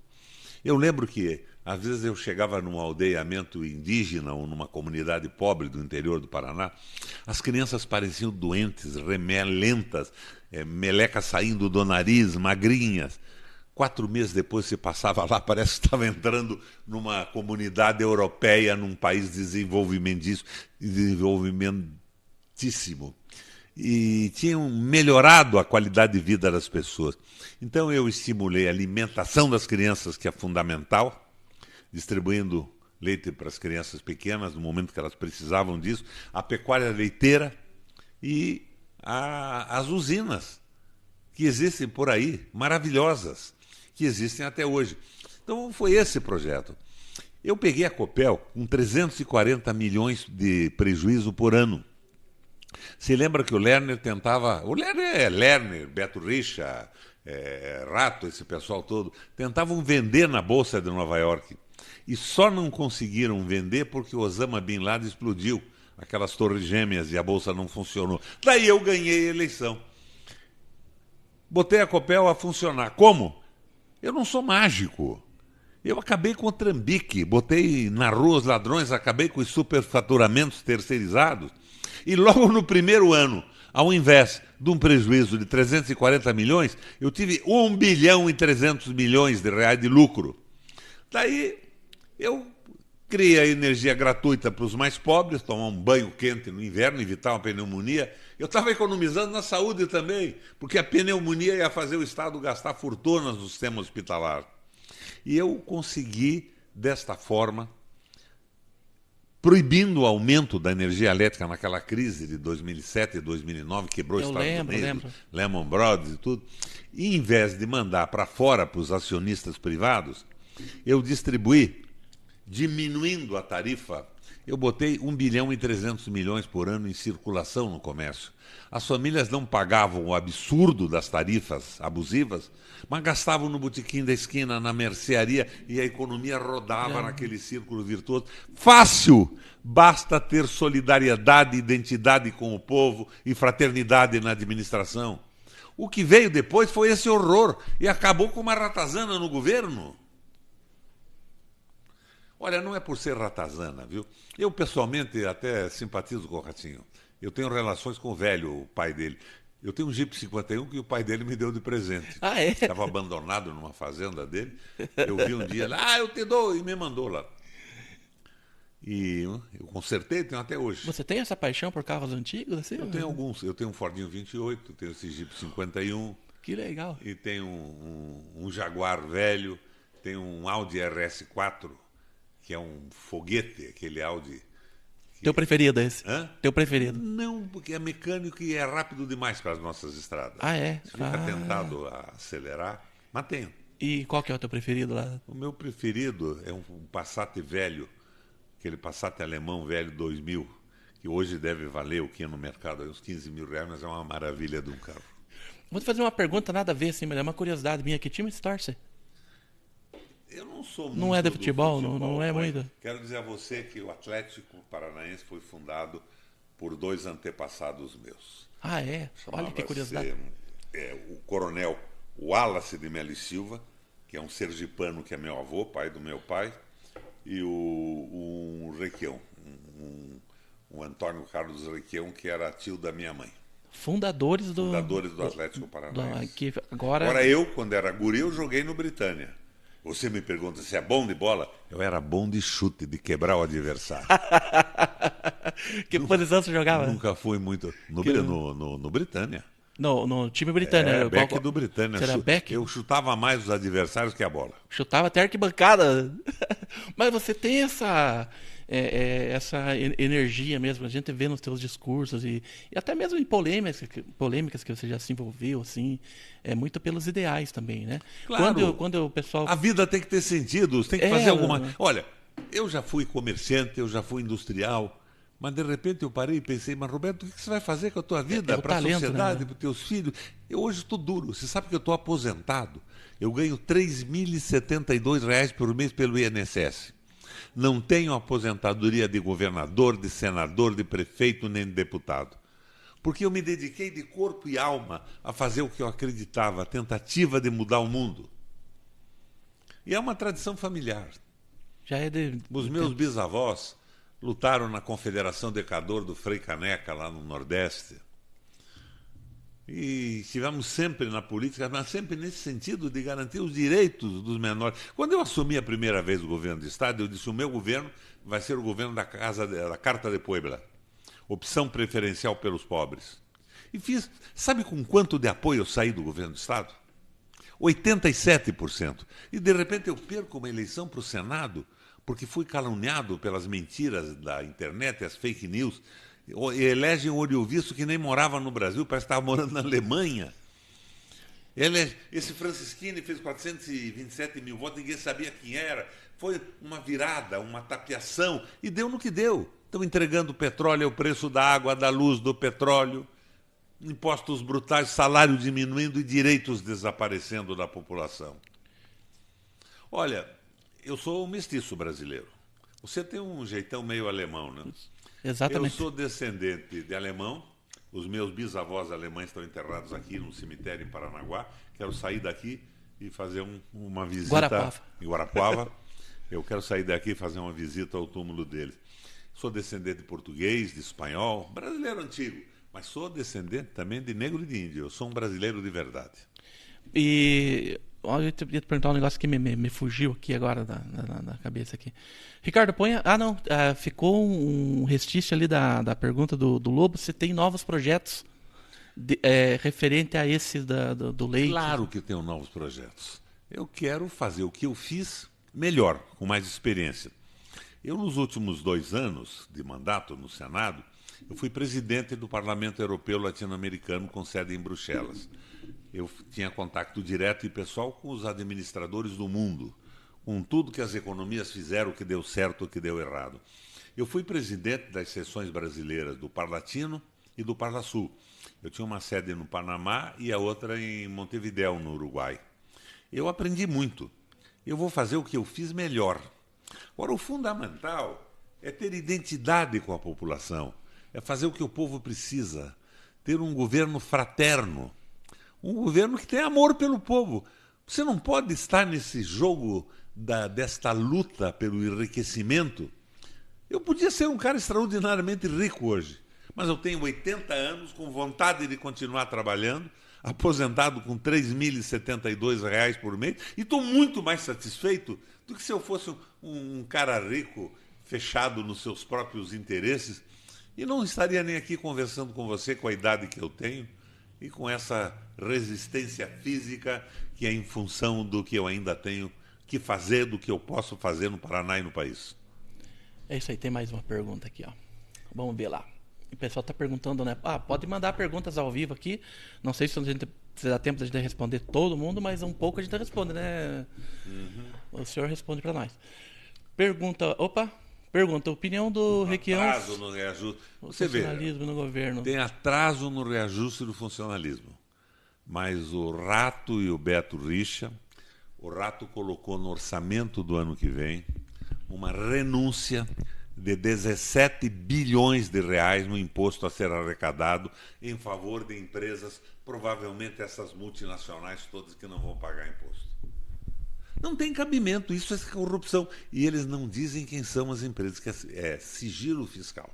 Eu lembro que, às vezes, eu chegava num aldeamento indígena ou numa comunidade pobre do interior do Paraná, as crianças pareciam doentes, remelentas, meleca saindo do nariz, magrinhas. 4 meses depois você passava lá, parece que estava entrando numa comunidade europeia, num país desenvolvimentíssimo. E tinham melhorado a qualidade de vida das pessoas. Então eu estimulei a alimentação das crianças, que é fundamental, distribuindo leite para as crianças pequenas no momento que elas precisavam disso, a pecuária leiteira e as usinas que existem por aí, maravilhosas, que existem até hoje. Então foi esse projeto. Eu peguei a Copel com 340 milhões de prejuízo por ano. Se lembra que o Lerner tentava... O Lerner, Beto Richa, Rato, esse pessoal todo, tentavam vender na Bolsa de Nova York. E só não conseguiram vender porque o Osama Bin Laden explodiu aquelas torres gêmeas e a Bolsa não funcionou. Daí eu ganhei a eleição. Botei a Copel a funcionar. Como? Eu não sou mágico. Eu acabei com o trambique, botei na rua os ladrões, acabei com os superfaturamentos terceirizados. E logo no primeiro ano, ao invés de um prejuízo de 340 milhões, eu tive 1 bilhão e 300 milhões de reais de lucro. Daí eu criei a energia gratuita para os mais pobres, tomar um banho quente no inverno, evitar uma pneumonia. Eu estava economizando na saúde também, porque a pneumonia ia fazer o Estado gastar fortunas no sistema hospitalar. E eu consegui, desta forma, proibindo o aumento da energia elétrica naquela crise de 2007 e 2009, quebrou os Estados Unidos, Lehman Brothers e tudo. E, em vez de mandar para fora para os acionistas privados, eu distribuí, diminuindo a tarifa, eu botei 1 bilhão e 300 milhões por ano em circulação no comércio. As famílias não pagavam o absurdo das tarifas abusivas, mas gastavam no botequim da esquina, na mercearia, e a economia rodava naquele círculo virtuoso. Fácil! Basta ter solidariedade, identidade com o povo e fraternidade na administração. O que veio depois foi esse horror e acabou com uma ratazana no governo. Olha, não é por ser ratazana, viu? Eu, pessoalmente, até simpatizo com o Ratinho. Eu tenho relações com o velho, o pai dele. Eu tenho um Jeep 51 que o pai dele me deu de presente. Ah, é? Estava abandonado numa fazenda dele. Eu vi um dia, eu te dou, e me mandou lá. E eu consertei, tenho até hoje. Você tem essa paixão por carros antigos? Assim? Eu tenho alguns. Eu tenho um Fordinho 28, tenho esse Jeep 51. Que legal. E tenho um Jaguar velho, tenho um Audi RS4, que é um foguete, aquele Audi. Teu preferido esse? Hã? Teu preferido? Não, porque é mecânico e é rápido demais para as nossas estradas. Ah, é? Você fica tentado a acelerar, mas tenho. E qual que é o teu preferido lá? O meu preferido é um Passat velho, aquele Passat alemão velho 2000, que hoje deve valer o que no mercado? Uns 15 mil reais, mas é uma maravilha de um carro. Vou te fazer uma pergunta nada a ver, assim, mas é uma curiosidade minha. Que time você torce? Eu não sou muito Não é de futebol, não é muito. Quero dizer a você que o Atlético Paranaense foi fundado por 2 antepassados meus. Ah, é? Olha que curiosidade. O coronel Wallace de Melo e Silva, que é um sergipano que é meu avô, pai do meu pai, e um Requião, um Antônio Carlos Requião, que era tio da minha mãe. Fundadores do Atlético Paranaense. Agora eu, quando era guri, eu joguei no Britânia. Você me pergunta se é bom de bola? Eu era bom de chute, de quebrar o adversário. Que posição você jogava? Nunca fui muito... No Britânia. No time britânico. É, back do Britânia. Era back? Eu chutava mais os adversários que a bola. Chutava até arquibancada. Mas você tem essa energia mesmo, a gente vê nos teus discursos e até mesmo em polêmicas que você já se envolveu, assim, muito pelos ideais também, né? Claro. Quando o pessoal... A vida tem que ter sentido, tem que fazer alguma... Olha, eu já fui comerciante, eu já fui industrial, Mas de repente eu parei e pensei, mas Roberto, o que você vai fazer com a tua vida, o para a talento, sociedade, né? para os teus filhos? Eu hoje estou duro. Você sabe que eu estou aposentado. Eu ganho R$ 3.072 por mês pelo INSS. Não tenho aposentadoria de governador, de senador, de prefeito, nem de deputado. Porque eu me dediquei de corpo e alma a fazer o que eu acreditava, a tentativa de mudar o mundo. E é uma tradição familiar. Já é de... Os meus bisavós lutaram na Confederação de Educador do Frei Caneca, lá no Nordeste. E estivemos sempre na política, mas sempre nesse sentido de garantir os direitos dos menores. Quando eu assumi a primeira vez o governo do Estado, eu disse, o meu governo vai ser o governo da Carta de Puebla. Opção preferencial pelos pobres. E fiz, sabe com quanto de apoio eu saí do governo do Estado? 87%. E de repente eu perco uma eleição para o Senado porque fui caluniado pelas mentiras da internet, as fake news, e elegem um ourivisto que nem morava no Brasil, parece que estava morando na Alemanha. Esse Francisquini fez 427 mil votos, ninguém sabia quem era. Foi uma virada, uma tapeação, e deu no que deu. Estão entregando petróleo, o preço da água, da luz, do petróleo, impostos brutais, salário diminuindo e direitos desaparecendo da população. Olha, eu sou um mestiço brasileiro. Você tem um jeitão meio alemão, né? Exatamente. Eu sou descendente de alemão. Os meus bisavós alemães estão enterrados aqui no cemitério em Paranaguá. Quero sair daqui e fazer uma visita em Guarapuava. Eu quero sair daqui e fazer uma visita ao túmulo deles. Sou descendente de português, de espanhol, brasileiro antigo. Mas sou descendente também de negro e de índio. Eu sou um brasileiro de verdade. E eu ia te perguntar um negócio que me fugiu aqui agora da cabeça aqui. Ricardo, põe... não. Ficou um restício ali da pergunta do Lobo. Se tem novos projetos referente a esse do leite? Claro que tenho novos projetos. Eu quero fazer o que eu fiz melhor, com mais experiência. Eu, nos últimos 2 anos de mandato no Senado, eu fui presidente do Parlamento Europeu Latino-Americano com sede em Bruxelas. Eu tinha contato direto e pessoal com os administradores do mundo, com tudo que as economias fizeram, o que deu certo, o que deu errado. Eu fui presidente das seções brasileiras do Parlatino e do Parlasul. Eu tinha uma sede no Panamá e a outra em Montevidéu, no Uruguai. Eu aprendi muito. Eu vou fazer o que eu fiz melhor. Agora, o fundamental é ter identidade com a população, é fazer o que o povo precisa, ter um governo fraterno, um governo que tem amor pelo povo. Você não pode estar nesse jogo desta luta pelo enriquecimento. Eu podia ser um cara extraordinariamente rico hoje, mas eu tenho 80 anos com vontade de continuar trabalhando, aposentado com R$ 3.072 por mês, e estou muito mais satisfeito do que se eu fosse um cara rico, fechado nos seus próprios interesses, e não estaria nem aqui conversando com você com a idade que eu tenho e com essa resistência física que é em função do que eu ainda tenho que fazer, do que eu posso fazer no Paraná e no país. É isso aí, tem mais uma pergunta aqui, ó. Vamos ver lá. O pessoal está perguntando, né? Pode mandar perguntas ao vivo aqui. Não sei se dá tempo de a gente responder todo mundo, mas um pouco a gente responde, né? O senhor responde para nós. Pergunta, opinião do Requião. Atraso no reajuste. Você vê, funcionalismo no governo. tem atraso no reajuste do funcionalismo. Mas o Rato e o Beto Richa, o Rato colocou no orçamento do ano que vem uma renúncia de 17 bilhões de reais no imposto a ser arrecadado em favor de empresas, provavelmente essas multinacionais todas que não vão pagar imposto. Não tem cabimento, isso é corrupção. E eles não dizem quem são as empresas, que é sigilo fiscal.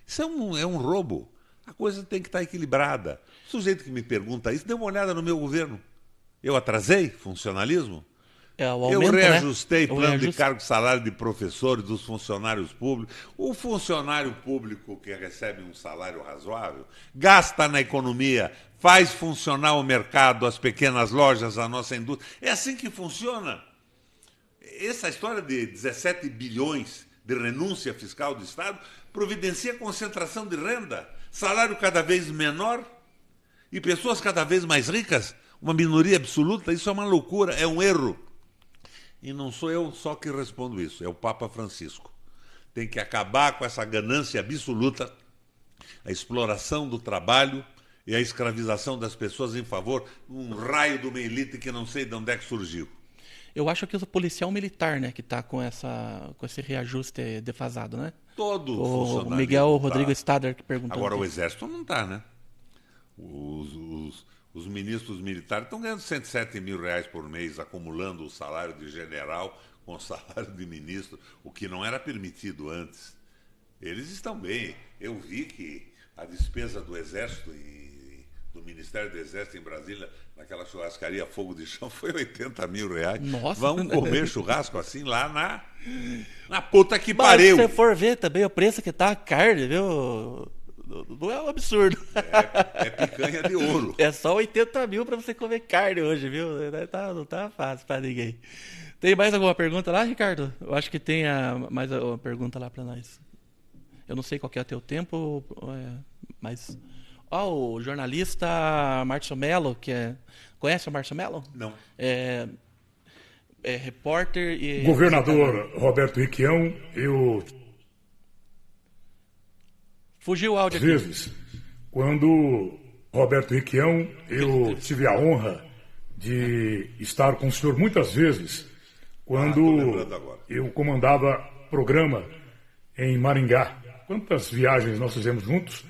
Isso é um roubo. A coisa tem que estar equilibrada. O sujeito que me pergunta isso, dê uma olhada no meu governo. Eu atrasei funcionalismo? Eu reajustei plano de cargo e salário de professores, dos funcionários públicos. O funcionário público que recebe um salário razoável gasta na economia, faz funcionar o mercado, as pequenas lojas, a nossa indústria. É assim que funciona. Essa história de 17 bilhões de renúncia fiscal do Estado providencia concentração de renda, salário cada vez menor e pessoas cada vez mais ricas, uma minoria absoluta. Isso é uma loucura, é um erro. E não sou eu só que respondo isso, é o Papa Francisco. tem que acabar com essa ganância absoluta, a exploração do trabalho e a escravização das pessoas em favor de um raio de uma elite que não sei de onde é que surgiu. Eu acho que o policial militar, né, que está com esse reajuste defasado, né? Todo O funcionário Miguel tá. Rodrigo Stader que perguntou. Agora aqui. o Exército não está, né? Os ministros militares estão ganhando 107 mil reais por mês, acumulando o salário de general com o salário de ministro, o que não era permitido antes. Eles estão bem. Eu vi que a despesa do Exército e do Ministério do Exército em Brasília, naquela churrascaria Fogo de Chão, foi 80 mil reais. Nossa. Vão comer churrasco assim lá na puta que Mas pariu. se você for ver também o preço que tá a carne, viu? Não é um absurdo. É picanha de ouro. É só 80 mil pra você comer carne hoje, viu? Não tá fácil pra ninguém. Tem mais alguma pergunta lá, Ricardo? Eu acho que tem mais uma pergunta lá pra nós. Eu não sei qual que é o teu tempo, mas... o jornalista Márcio Mello, conhece o Márcio Mello? Não. É repórter e... Governador Roberto Requião, eu... Fugiu o áudio Às aqui. vezes, quando Roberto Requião, eu tive a honra de estar com o senhor muitas vezes, tô quando lembrando agora. eu comandava programa em Maringá. Quantas viagens nós fizemos juntos,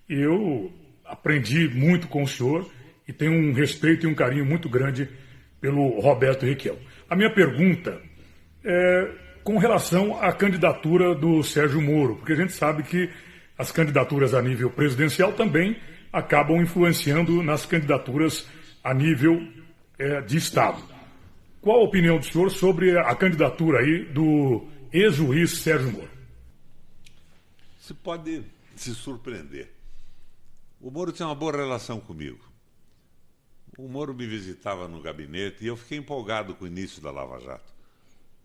e eu aprendi muito com o senhor e tenho um respeito e um carinho muito grande pelo Roberto Requião. A minha pergunta é com relação à candidatura do Sérgio Moro, porque a gente sabe que as candidaturas a nível presidencial também acabam influenciando nas candidaturas a nível de Estado. Qual a opinião do senhor sobre a candidatura aí do ex-juiz Sérgio Moro? Você pode se surpreender. O Moro tinha uma boa relação comigo. O Moro me visitava no gabinete e eu fiquei empolgado com o início da Lava Jato.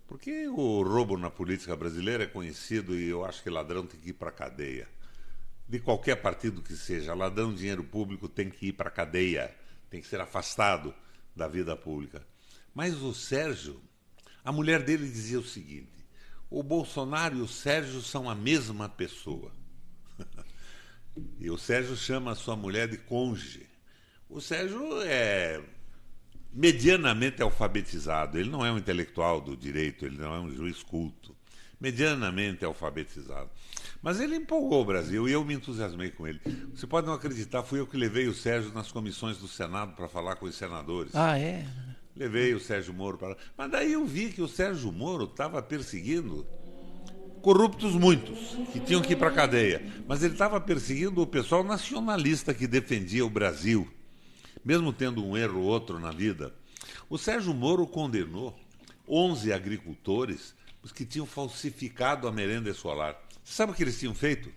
Porque o roubo na política brasileira é conhecido e eu acho que ladrão tem que ir para a cadeia. De qualquer partido que seja, ladrão de dinheiro público tem que ir para a cadeia, tem que ser afastado da vida pública. Mas o Sérgio, a mulher dele dizia o seguinte: o Bolsonaro e o Sérgio são a mesma pessoa. E o Sérgio chama a sua mulher de cônjuge. O Sérgio é medianamente alfabetizado. Ele não é um intelectual do direito, ele não é um juiz culto. Medianamente alfabetizado. Mas ele empolgou o Brasil e eu me entusiasmei com ele. Você pode não acreditar, fui eu que levei o Sérgio nas comissões do Senado para falar com os senadores. Ah, é? Levei o Sérgio Moro para lá. Mas daí eu vi que o Sérgio Moro estava perseguindo corruptos muitos, que tinham que ir para a cadeia. Mas ele estava perseguindo o pessoal nacionalista que defendia o Brasil, mesmo tendo um erro ou outro na vida. O Sérgio Moro condenou 11 agricultores os que tinham falsificado a merenda escolar. Sabe o que eles tinham feito?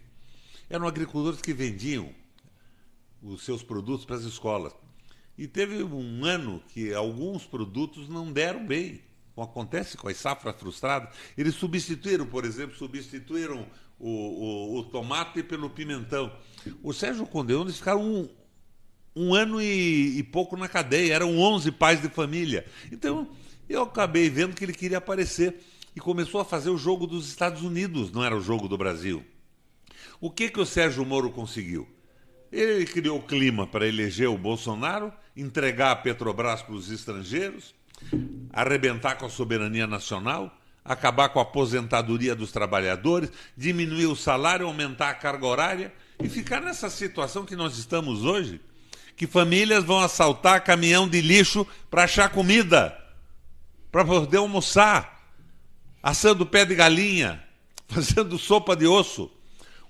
Eram agricultores que vendiam os seus produtos para as escolas. E teve um ano que alguns produtos não deram bem, como acontece com as safras frustradas. Eles substituíram, por exemplo, o tomate pelo pimentão. O Sérgio condenou, eles ficaram um ano e pouco na cadeia, eram 11 pais de família. Então, eu acabei vendo que ele queria aparecer e começou a fazer o jogo dos Estados Unidos, não era o jogo do Brasil. O que o Sérgio Moro conseguiu? Ele criou o clima para eleger o Bolsonaro, entregar a Petrobras para os estrangeiros, arrebentar com a soberania nacional, acabar com a aposentadoria dos trabalhadores, diminuir o salário, aumentar a carga horária e ficar nessa situação que nós estamos hoje, que famílias vão assaltar caminhão de lixo para achar comida, para poder almoçar, assando pé de galinha, fazendo sopa de osso.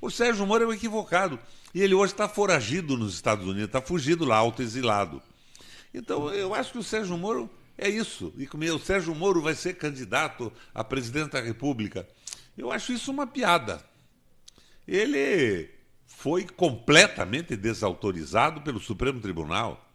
O Sérgio Moro é um equivocado. E ele hoje está foragido nos Estados Unidos, está fugido lá, autoexilado. Então, eu acho que o Sérgio Moro é isso. E como o Sérgio Moro vai ser candidato a presidente da República. Eu acho isso uma piada. Ele foi completamente desautorizado pelo Supremo Tribunal.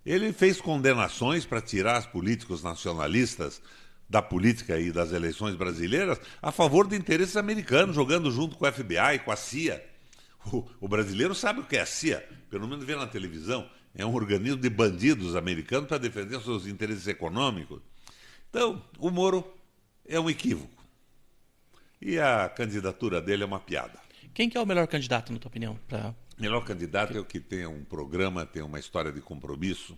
Ele fez condenações para tirar os políticos nacionalistas da política e das eleições brasileiras a favor de interesses americanos, jogando junto com o FBI, com a CIA. O brasileiro sabe o que é a CIA, pelo menos vê na televisão. É um organismo de bandidos americanos para defender seus interesses econômicos. Então, o Moro é um equívoco. E a candidatura dele é uma piada. Quem que é o melhor candidato, na tua opinião? O melhor candidato é o que tem um programa, tem uma história de compromisso,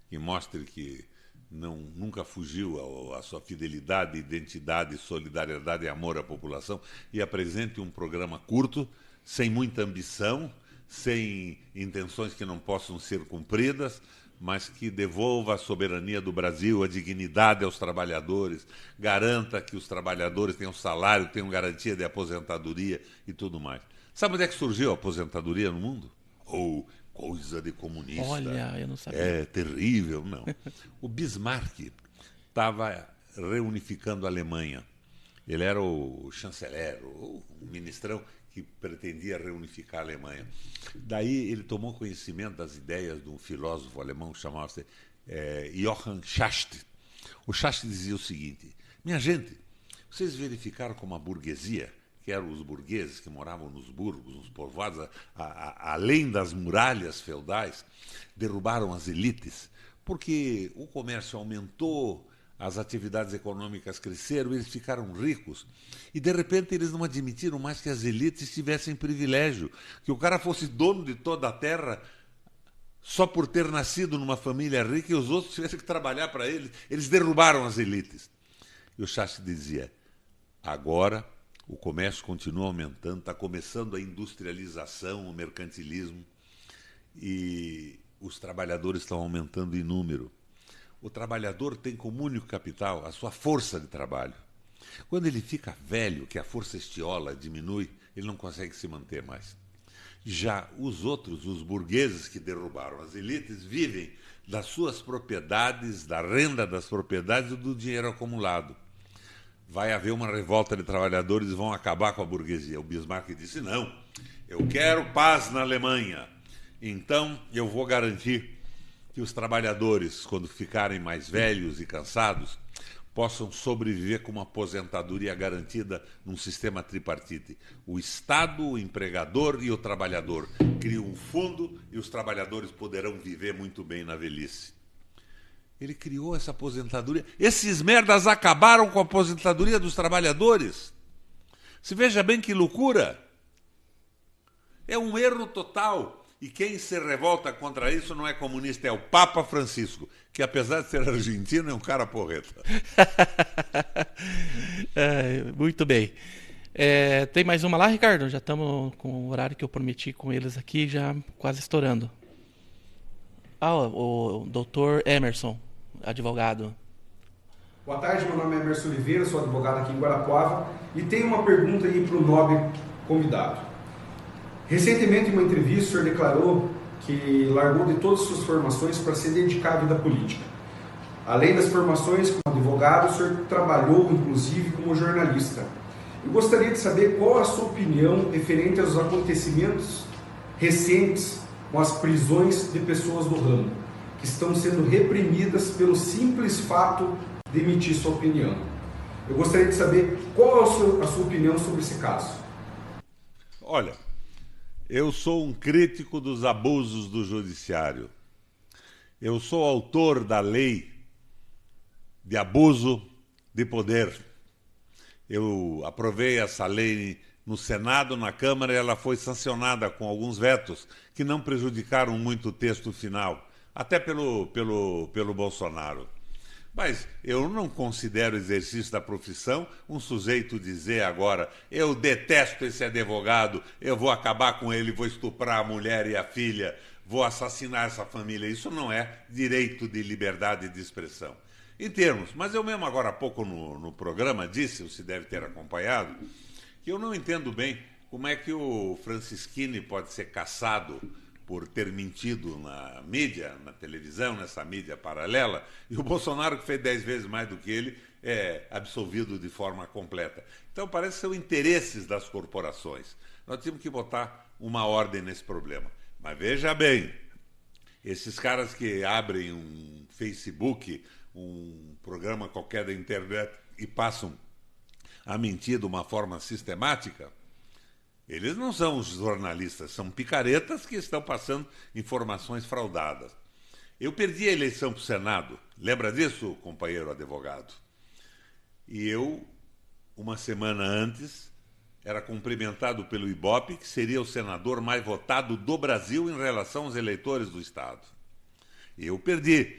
que mostre que nunca fugiu à sua fidelidade, identidade, solidariedade e amor à população, e apresente um programa curto, sem muita ambição, sem intenções que não possam ser cumpridas, mas que devolva a soberania do Brasil, a dignidade aos trabalhadores, garanta que os trabalhadores tenham salário, tenham garantia de aposentadoria e tudo mais. Sabe onde é que surgiu a aposentadoria no mundo? Ou coisa de comunista. Olha, eu não sabia. É terrível, não. O Bismarck estava reunificando a Alemanha. Ele era o chanceler, o ministrão que pretendia reunificar a Alemanha. Daí ele tomou conhecimento das ideias de um filósofo alemão que chamava-se Johann Schacht. O Schacht dizia o seguinte: minha gente, vocês verificaram como a burguesia, que eram os burgueses que moravam nos burgos, nos povoados, além das muralhas feudais, derrubaram as elites, porque o comércio aumentou, as atividades econômicas cresceram, eles ficaram ricos. E, de repente, eles não admitiram mais que as elites tivessem privilégio, que o cara fosse dono de toda a terra só por ter nascido numa família rica e os outros tivessem que trabalhar para eles. Eles derrubaram as elites. E o Schacht dizia: agora o comércio continua aumentando, está começando a industrialização, o mercantilismo, e os trabalhadores estão aumentando em número. O trabalhador tem como único capital a sua força de trabalho. Quando ele fica velho, que a força estiola, diminui, ele não consegue se manter mais. Já os outros, os burgueses que derrubaram as elites, vivem das suas propriedades, da renda das propriedades e do dinheiro acumulado. Vai haver uma revolta de trabalhadores e vão acabar com a burguesia. O Bismarck disse: não, eu quero paz na Alemanha. Então eu vou garantir que os trabalhadores, quando ficarem mais velhos e cansados, possam sobreviver com uma aposentadoria garantida num sistema tripartite. O Estado, o empregador e o trabalhador criam um fundo e os trabalhadores poderão viver muito bem na velhice. Ele criou essa aposentadoria. Esses merdas acabaram com a aposentadoria dos trabalhadores. Se veja bem que loucura. É um erro total. E quem se revolta contra isso não é comunista, é o Papa Francisco, que apesar de ser argentino é um cara porreta. Muito bem. Tem mais uma lá, Ricardo? Já estamos com o horário que eu prometi com eles aqui, já quase estourando. O doutor Emerson, advogado. Boa tarde, meu nome é Emerson Oliveira, sou advogado aqui em Guarapuava e tenho uma pergunta aí para o nobre convidado. Recentemente, em uma entrevista, o senhor declarou que largou de todas as suas formações para se dedicar à vida política. Além das formações como advogado, o senhor trabalhou, inclusive, como jornalista. Eu gostaria de saber qual a sua opinião referente aos acontecimentos recentes com as prisões de pessoas do ramo, que estão sendo reprimidas pelo simples fato de emitir sua opinião. Eu gostaria de saber qual é a sua opinião sobre esse caso. Olha, eu sou um crítico dos abusos do judiciário. Eu sou autor da lei de abuso de poder. Eu aprovei essa lei no Senado, na Câmara, e ela foi sancionada com alguns vetos que não prejudicaram muito o texto final, até pelo Bolsonaro. Mas eu não considero exercício da profissão um sujeito dizer agora: eu detesto esse advogado, eu vou acabar com ele, vou estuprar a mulher e a filha, vou assassinar essa família. Isso não é direito de liberdade de expressão. Em termos, mas eu mesmo agora há pouco no programa disse, você deve ter acompanhado, que eu não entendo bem como é que o Francisquini pode ser caçado por ter mentido na mídia, na televisão, nessa mídia paralela, e o Bolsonaro, que fez 10 vezes mais do que ele, é absolvido de forma completa. Então parece que são interesses das corporações. Nós temos que botar uma ordem nesse problema. Mas veja bem, esses caras que abrem um Facebook, um programa qualquer da internet e passam a mentir de uma forma sistemática, eles não são os jornalistas, são picaretas que estão passando informações fraudadas. Eu perdi a eleição para o Senado, lembra disso, companheiro advogado? E eu uma semana antes, era cumprimentado pelo Ibope, que seria o senador mais votado do Brasil em relação aos eleitores do Estado. E eu perdi,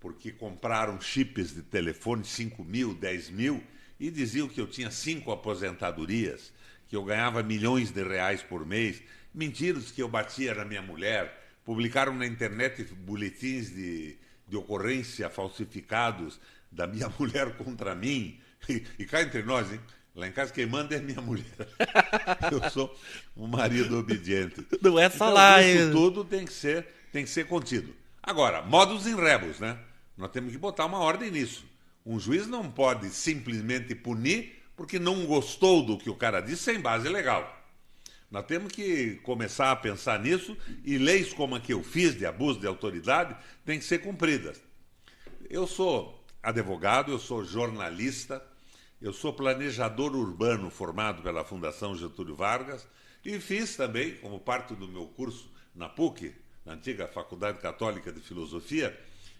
porque compraram chips de telefone 5 mil, 10 mil, e diziam que eu tinha 5 aposentadorias, que eu ganhava milhões de reais por mês. Mentiras que eu batia na minha mulher. Publicaram na internet boletins de ocorrência falsificados da minha mulher contra mim. E cá entre nós, hein? Lá em casa quem manda é minha mulher. Eu sou um marido obediente. Não é só então, lá, isso tudo tem que ser contido. Agora, modus in rebus, né? Nós temos que botar uma ordem nisso. Um juiz não pode simplesmente punir porque não gostou do que o cara disse sem base legal. Nós temos que começar a pensar nisso, e leis como a que eu fiz de abuso de autoridade têm que ser cumpridas. Eu sou advogado, eu sou jornalista, eu sou planejador urbano formado pela Fundação Getúlio Vargas e fiz também, como parte do meu curso na PUC, na antiga Faculdade Católica de Filosofia,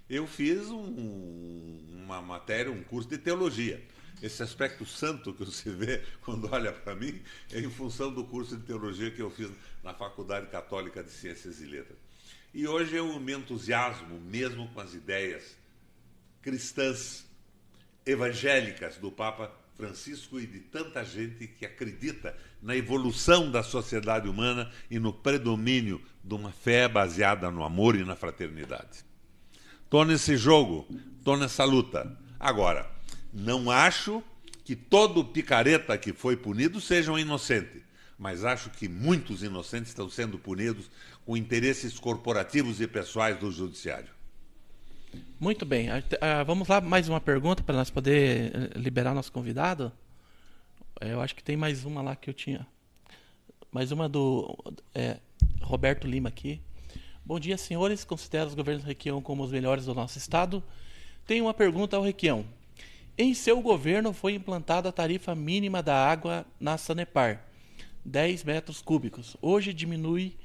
eu fiz uma matéria, um curso de teologia. Esse aspecto santo que você vê quando olha para mim é em função do curso de teologia que eu fiz na Faculdade Católica de Ciências e Letras. E hoje eu me entusiasmo mesmo com as ideias cristãs, evangélicas do Papa Francisco e de tanta gente que acredita na evolução da sociedade humana e no predomínio de uma fé baseada no amor e na fraternidade. Estou nesse jogo, estou nessa luta. Agora, não acho que todo picareta que foi punido seja um inocente, mas acho que muitos inocentes estão sendo punidos com interesses corporativos e pessoais do judiciário. Muito bem. Vamos lá, mais uma pergunta para nós poder liberar nosso convidado. Eu acho que tem mais uma lá que eu tinha. Mais uma do Roberto Lima aqui. Bom dia, senhores. Considero os governos Requião como os melhores do nosso estado. Tenho uma pergunta ao Requião. Em seu governo foi implantada a tarifa mínima da água na Sanepar, 10 metros cúbicos. Hoje diminui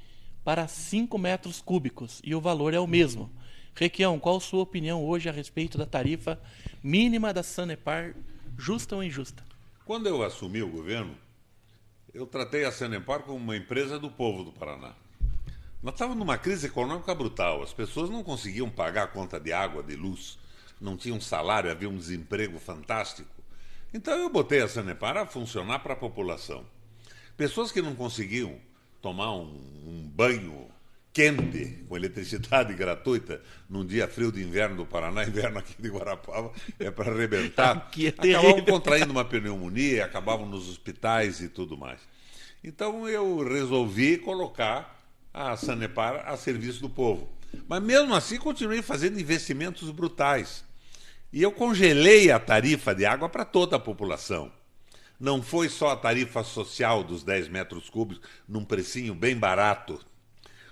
para 5 metros cúbicos e o valor é o mesmo. Requião, qual a sua opinião hoje a respeito da tarifa mínima da Sanepar, justa ou injusta? Quando eu assumi o governo, eu tratei a Sanepar como uma empresa do povo do Paraná. Nós estávamos numa crise econômica brutal, as pessoas não conseguiam pagar a conta de água, de luz, não tinham salário, havia um desemprego fantástico. Então eu botei a Sanepar a funcionar para a população. Pessoas que não conseguiam tomar um banho quente, com eletricidade gratuita, num dia frio de inverno do Paraná, inverno aqui de Guarapuava, é para arrebentar. Acabavam contraindo uma pneumonia, acabavam nos hospitais e tudo mais. Então eu resolvi colocar a Sanepar a serviço do povo. Mas mesmo assim continuei fazendo investimentos brutais. E eu congelei a tarifa de água para toda a população. Não foi só a tarifa social dos 10 metros cúbicos, num precinho bem barato.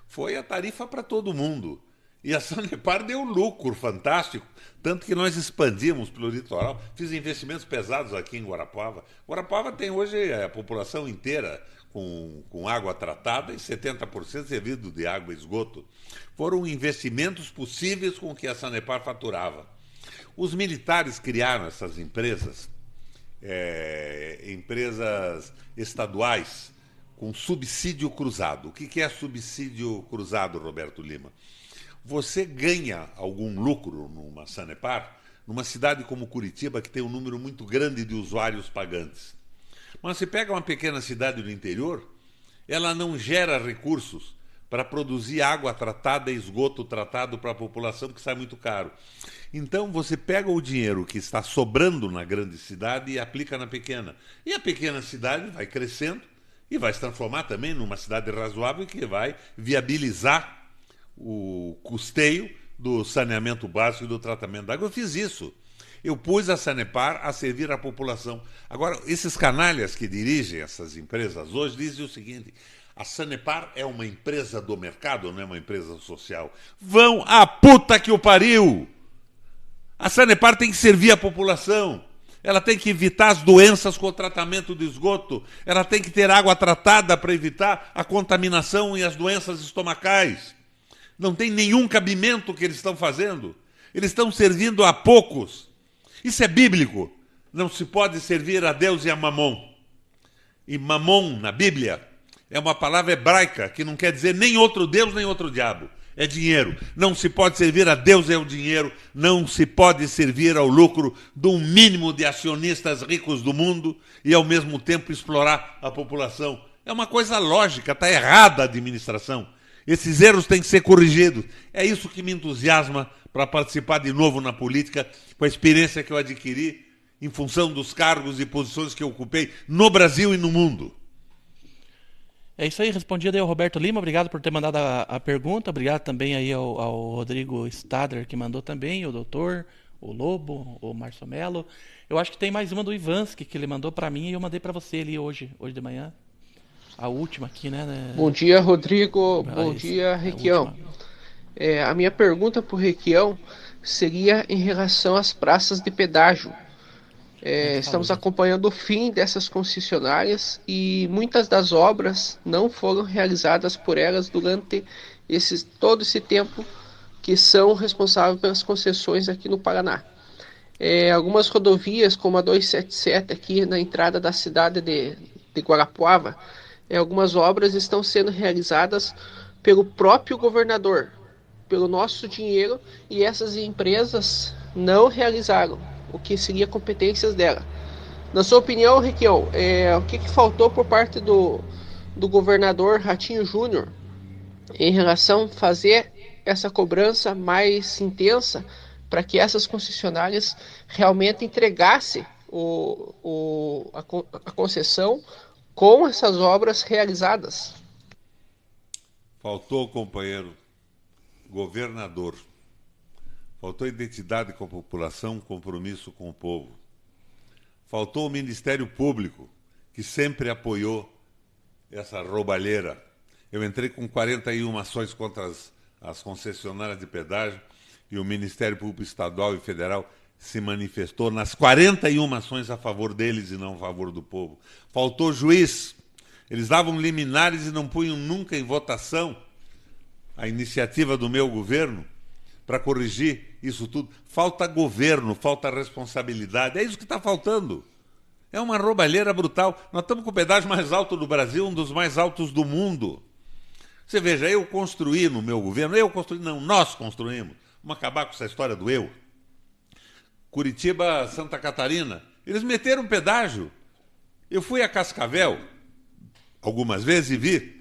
Foi a tarifa para todo mundo. E a Sanepar deu lucro fantástico, tanto que nós expandimos pelo litoral, fiz investimentos pesados aqui em Guarapuava. Guarapuava tem hoje a população inteira com água tratada e 70% servido de água e esgoto. Foram investimentos possíveis com que a Sanepar faturava. Os militares criaram essas empresas, empresas estaduais, com subsídio cruzado. O que é subsídio cruzado, Roberto Lima? Você ganha algum lucro numa Sanepar, numa cidade como Curitiba, que tem um número muito grande de usuários pagantes. Mas você pega uma pequena cidade do interior, ela não gera recursos para produzir água tratada e esgoto tratado para a população, que sai muito caro. Então você pega o dinheiro que está sobrando na grande cidade e aplica na pequena. E a pequena cidade vai crescendo e vai se transformar também numa cidade razoável que vai viabilizar o custeio do saneamento básico e do tratamento da água. Eu fiz isso. Eu pus a Sanepar a servir a população. Agora, esses canalhas que dirigem essas empresas hoje dizem o seguinte: a Sanepar é uma empresa do mercado, não é uma empresa social. Vão à puta que o pariu! A Sanepar tem que servir a população. Ela tem que evitar as doenças com o tratamento do esgoto. Ela tem que ter água tratada para evitar a contaminação e as doenças estomacais. Não tem nenhum cabimento o que eles estão fazendo. Eles estão servindo a poucos. Isso é bíblico. Não se pode servir a Deus e a Mamon. E Mamon, na Bíblia, é uma palavra hebraica que não quer dizer nem outro Deus, nem outro diabo. É dinheiro. Não se pode servir a Deus e ao dinheiro. Não se pode servir ao lucro do mínimo de acionistas ricos do mundo e, ao mesmo tempo, explorar a população. É uma coisa lógica, está errada a administração. Esses erros têm que ser corrigidos. É isso que me entusiasma para participar de novo na política, com a experiência que eu adquiri em função dos cargos e posições que eu ocupei no Brasil e no mundo. É isso aí, respondido aí ao Roberto Lima, obrigado por ter mandado a pergunta, obrigado também aí ao Rodrigo Stadler, que mandou também, o doutor, o Lobo, o Márcio Melo. Eu acho que tem mais uma do Ivansky, que ele mandou para mim e eu mandei para você ali hoje de manhã. A última aqui, né? Bom dia, Rodrigo. Bom dia, Requião. A minha pergunta para o Requião seria em relação às praças de pedágio. Estamos acompanhando o fim dessas concessionárias e muitas das obras não foram realizadas por elas durante todo esse tempo que são responsáveis pelas concessões aqui no Paraná. Algumas rodovias, como a 277 aqui na entrada da cidade de Guarapuava, algumas obras estão sendo realizadas pelo próprio governador, pelo nosso dinheiro, e essas empresas não realizaram o que seria competências dela. Na sua opinião, Requião, o que faltou por parte do governador Ratinho Júnior em relação a fazer essa cobrança mais intensa para que essas concessionárias realmente entregassem a concessão com essas obras realizadas? Faltou, companheiro, governador. Faltou identidade com a população, compromisso com o povo. Faltou o Ministério Público, que sempre apoiou essa roubalheira. Eu entrei com 41 ações contra as concessionárias de pedágio e o Ministério Público Estadual e Federal se manifestou nas 41 ações a favor deles e não a favor do povo. Faltou juiz. Eles davam liminares e não punham nunca em votação a iniciativa do meu governo para corrigir isso tudo. Falta governo, falta responsabilidade. É isso que está faltando. É uma roubalheira brutal. Nós estamos com o pedágio mais alto do Brasil, um dos mais altos do mundo. Você veja, eu construí no meu governo, nós construímos. Vamos acabar com essa história do eu. Curitiba, Santa Catarina, eles meteram pedágio. Eu fui a Cascavel algumas vezes e vi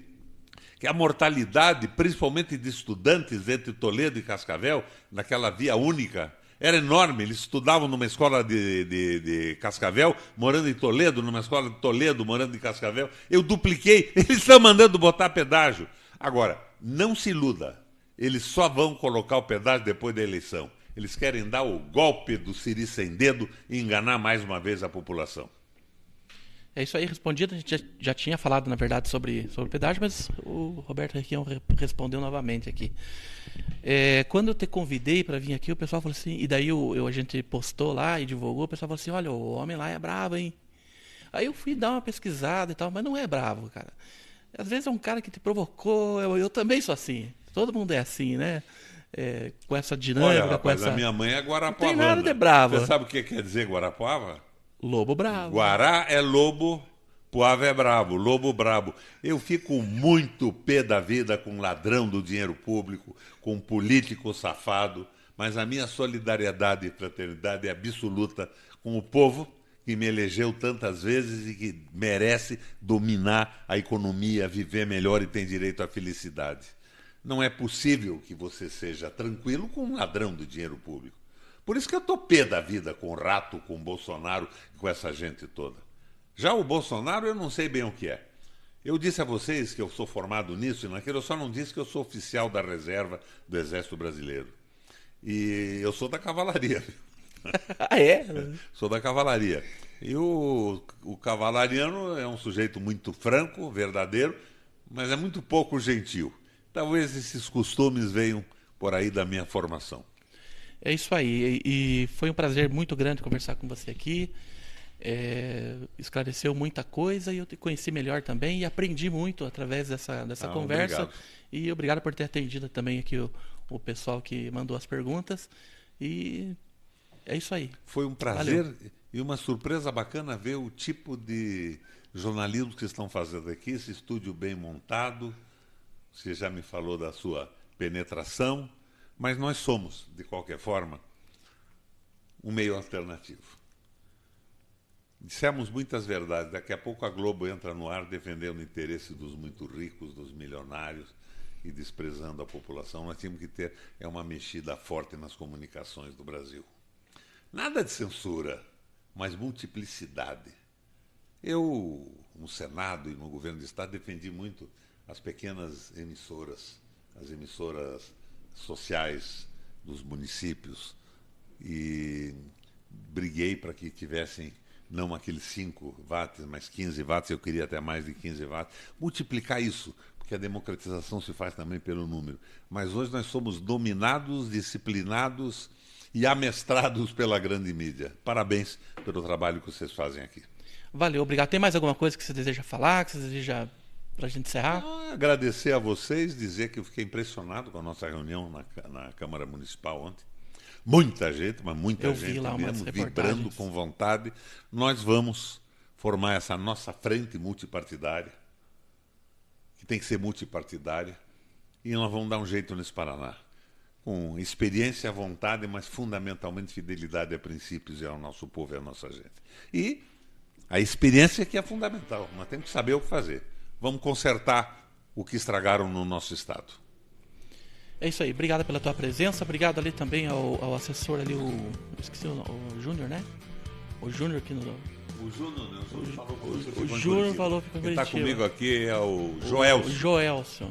que a mortalidade, principalmente de estudantes entre Toledo e Cascavel, naquela via única, era enorme. Eles estudavam numa escola de Cascavel, morando em Toledo, numa escola de Toledo, morando em Cascavel. Eu dupliquei. Eles estão mandando botar pedágio. Agora, não se iluda. Eles só vão colocar o pedágio depois da eleição. Eles querem dar o golpe do Siri sem dedo e enganar mais uma vez a população. É isso aí, respondido. A gente já tinha falado, na verdade, sobre pedágio, mas o Roberto Requião respondeu novamente aqui. Quando eu te convidei para vir aqui, o pessoal falou assim, e daí a gente postou lá e divulgou, o pessoal falou assim, olha, o homem lá é bravo, hein? Aí eu fui dar uma pesquisada e tal, mas não é bravo, cara. Às vezes é um cara que te provocou, eu também sou assim. Todo mundo é assim, né? Com essa dinâmica. Olha, rapaz, a minha mãe é Guarapuava. Não tem nada de bravo. Você sabe o que quer dizer Guarapuava? Lobo bravo. Guará é lobo, Puava é bravo, lobo bravo. Eu fico muito pé da vida com ladrão do dinheiro público, com político safado, mas a minha solidariedade e fraternidade é absoluta com o povo que me elegeu tantas vezes e que merece dominar a economia, viver melhor e tem direito à felicidade. Não é possível que você seja tranquilo com um ladrão do dinheiro público. Por isso que eu estou pé da vida com o Rato, com o Bolsonaro, com essa gente toda. Já o Bolsonaro eu não sei bem o que é. Eu disse a vocês que eu sou formado nisso e naquilo, eu só não disse que eu sou oficial da reserva do Exército Brasileiro. E eu sou da cavalaria. Ah, é? Sou da cavalaria. E o cavalariano é um sujeito muito franco, verdadeiro, mas é muito pouco gentil. Talvez esses costumes venham por aí da minha formação. É isso aí. E foi um prazer muito grande conversar com você aqui. Esclareceu muita coisa e eu te conheci melhor também e aprendi muito através dessa conversa. Obrigado. E obrigado por ter atendido também aqui o pessoal que mandou as perguntas. E é isso aí. Foi um prazer E uma surpresa bacana ver o tipo de jornalismo que estão fazendo aqui, esse estúdio bem montado. Você já me falou da sua penetração, mas nós somos, de qualquer forma, um meio alternativo. Dissemos muitas verdades. Daqui a pouco a Globo entra no ar defendendo o interesse dos muito ricos, dos milionários e desprezando a população. Nós tínhamos que ter uma mexida forte nas comunicações do Brasil. Nada de censura, mas multiplicidade. Eu, no Senado e no governo do Estado, defendi muito as pequenas emissoras, as emissoras sociais dos municípios, e briguei para que tivessem não aqueles 5 watts, mas 15 watts, eu queria até mais de 15 watts. Multiplicar isso, porque a democratização se faz também pelo número. Mas hoje nós somos dominados, disciplinados e amestrados pela grande mídia. Parabéns pelo trabalho que vocês fazem aqui. Valeu, obrigado. Tem mais alguma coisa que você deseja falar, que você deseja, para a gente encerrar? Agradecer a vocês, dizer que eu fiquei impressionado com a nossa reunião na Câmara Municipal ontem. Muita gente, mas muita gente mesmo, vibrando com vontade. Nós vamos formar essa nossa frente multipartidária, que tem que ser multipartidária, e nós vamos dar um jeito nesse Paraná. Com experiência, vontade, mas fundamentalmente fidelidade a princípios e ao nosso povo e à nossa gente. E a experiência que é fundamental. Nós temos que saber o que fazer. Vamos consertar o que estragaram no nosso Estado. É isso aí, obrigado pela tua presença, obrigado ali também ao assessor ali, eu esqueci o Júnior, né? O Júnior aqui no... O Júnior, né? O Júnior falou que foi Quem está comigo aqui é o Joelcio.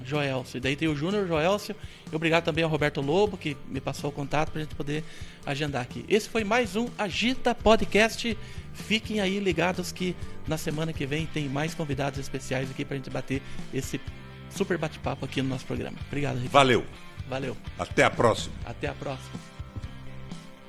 Joelcio. E daí tem o Júnior, Joelcio. E obrigado também ao Roberto Lobo, que me passou o contato para a gente poder agendar aqui. Esse foi mais um Agita Podcast. Fiquem aí ligados que na semana que vem tem mais convidados especiais aqui para a gente bater esse super bate-papo aqui no nosso programa. Obrigado, Ricardo. Valeu. Valeu. Até a próxima. Até a próxima.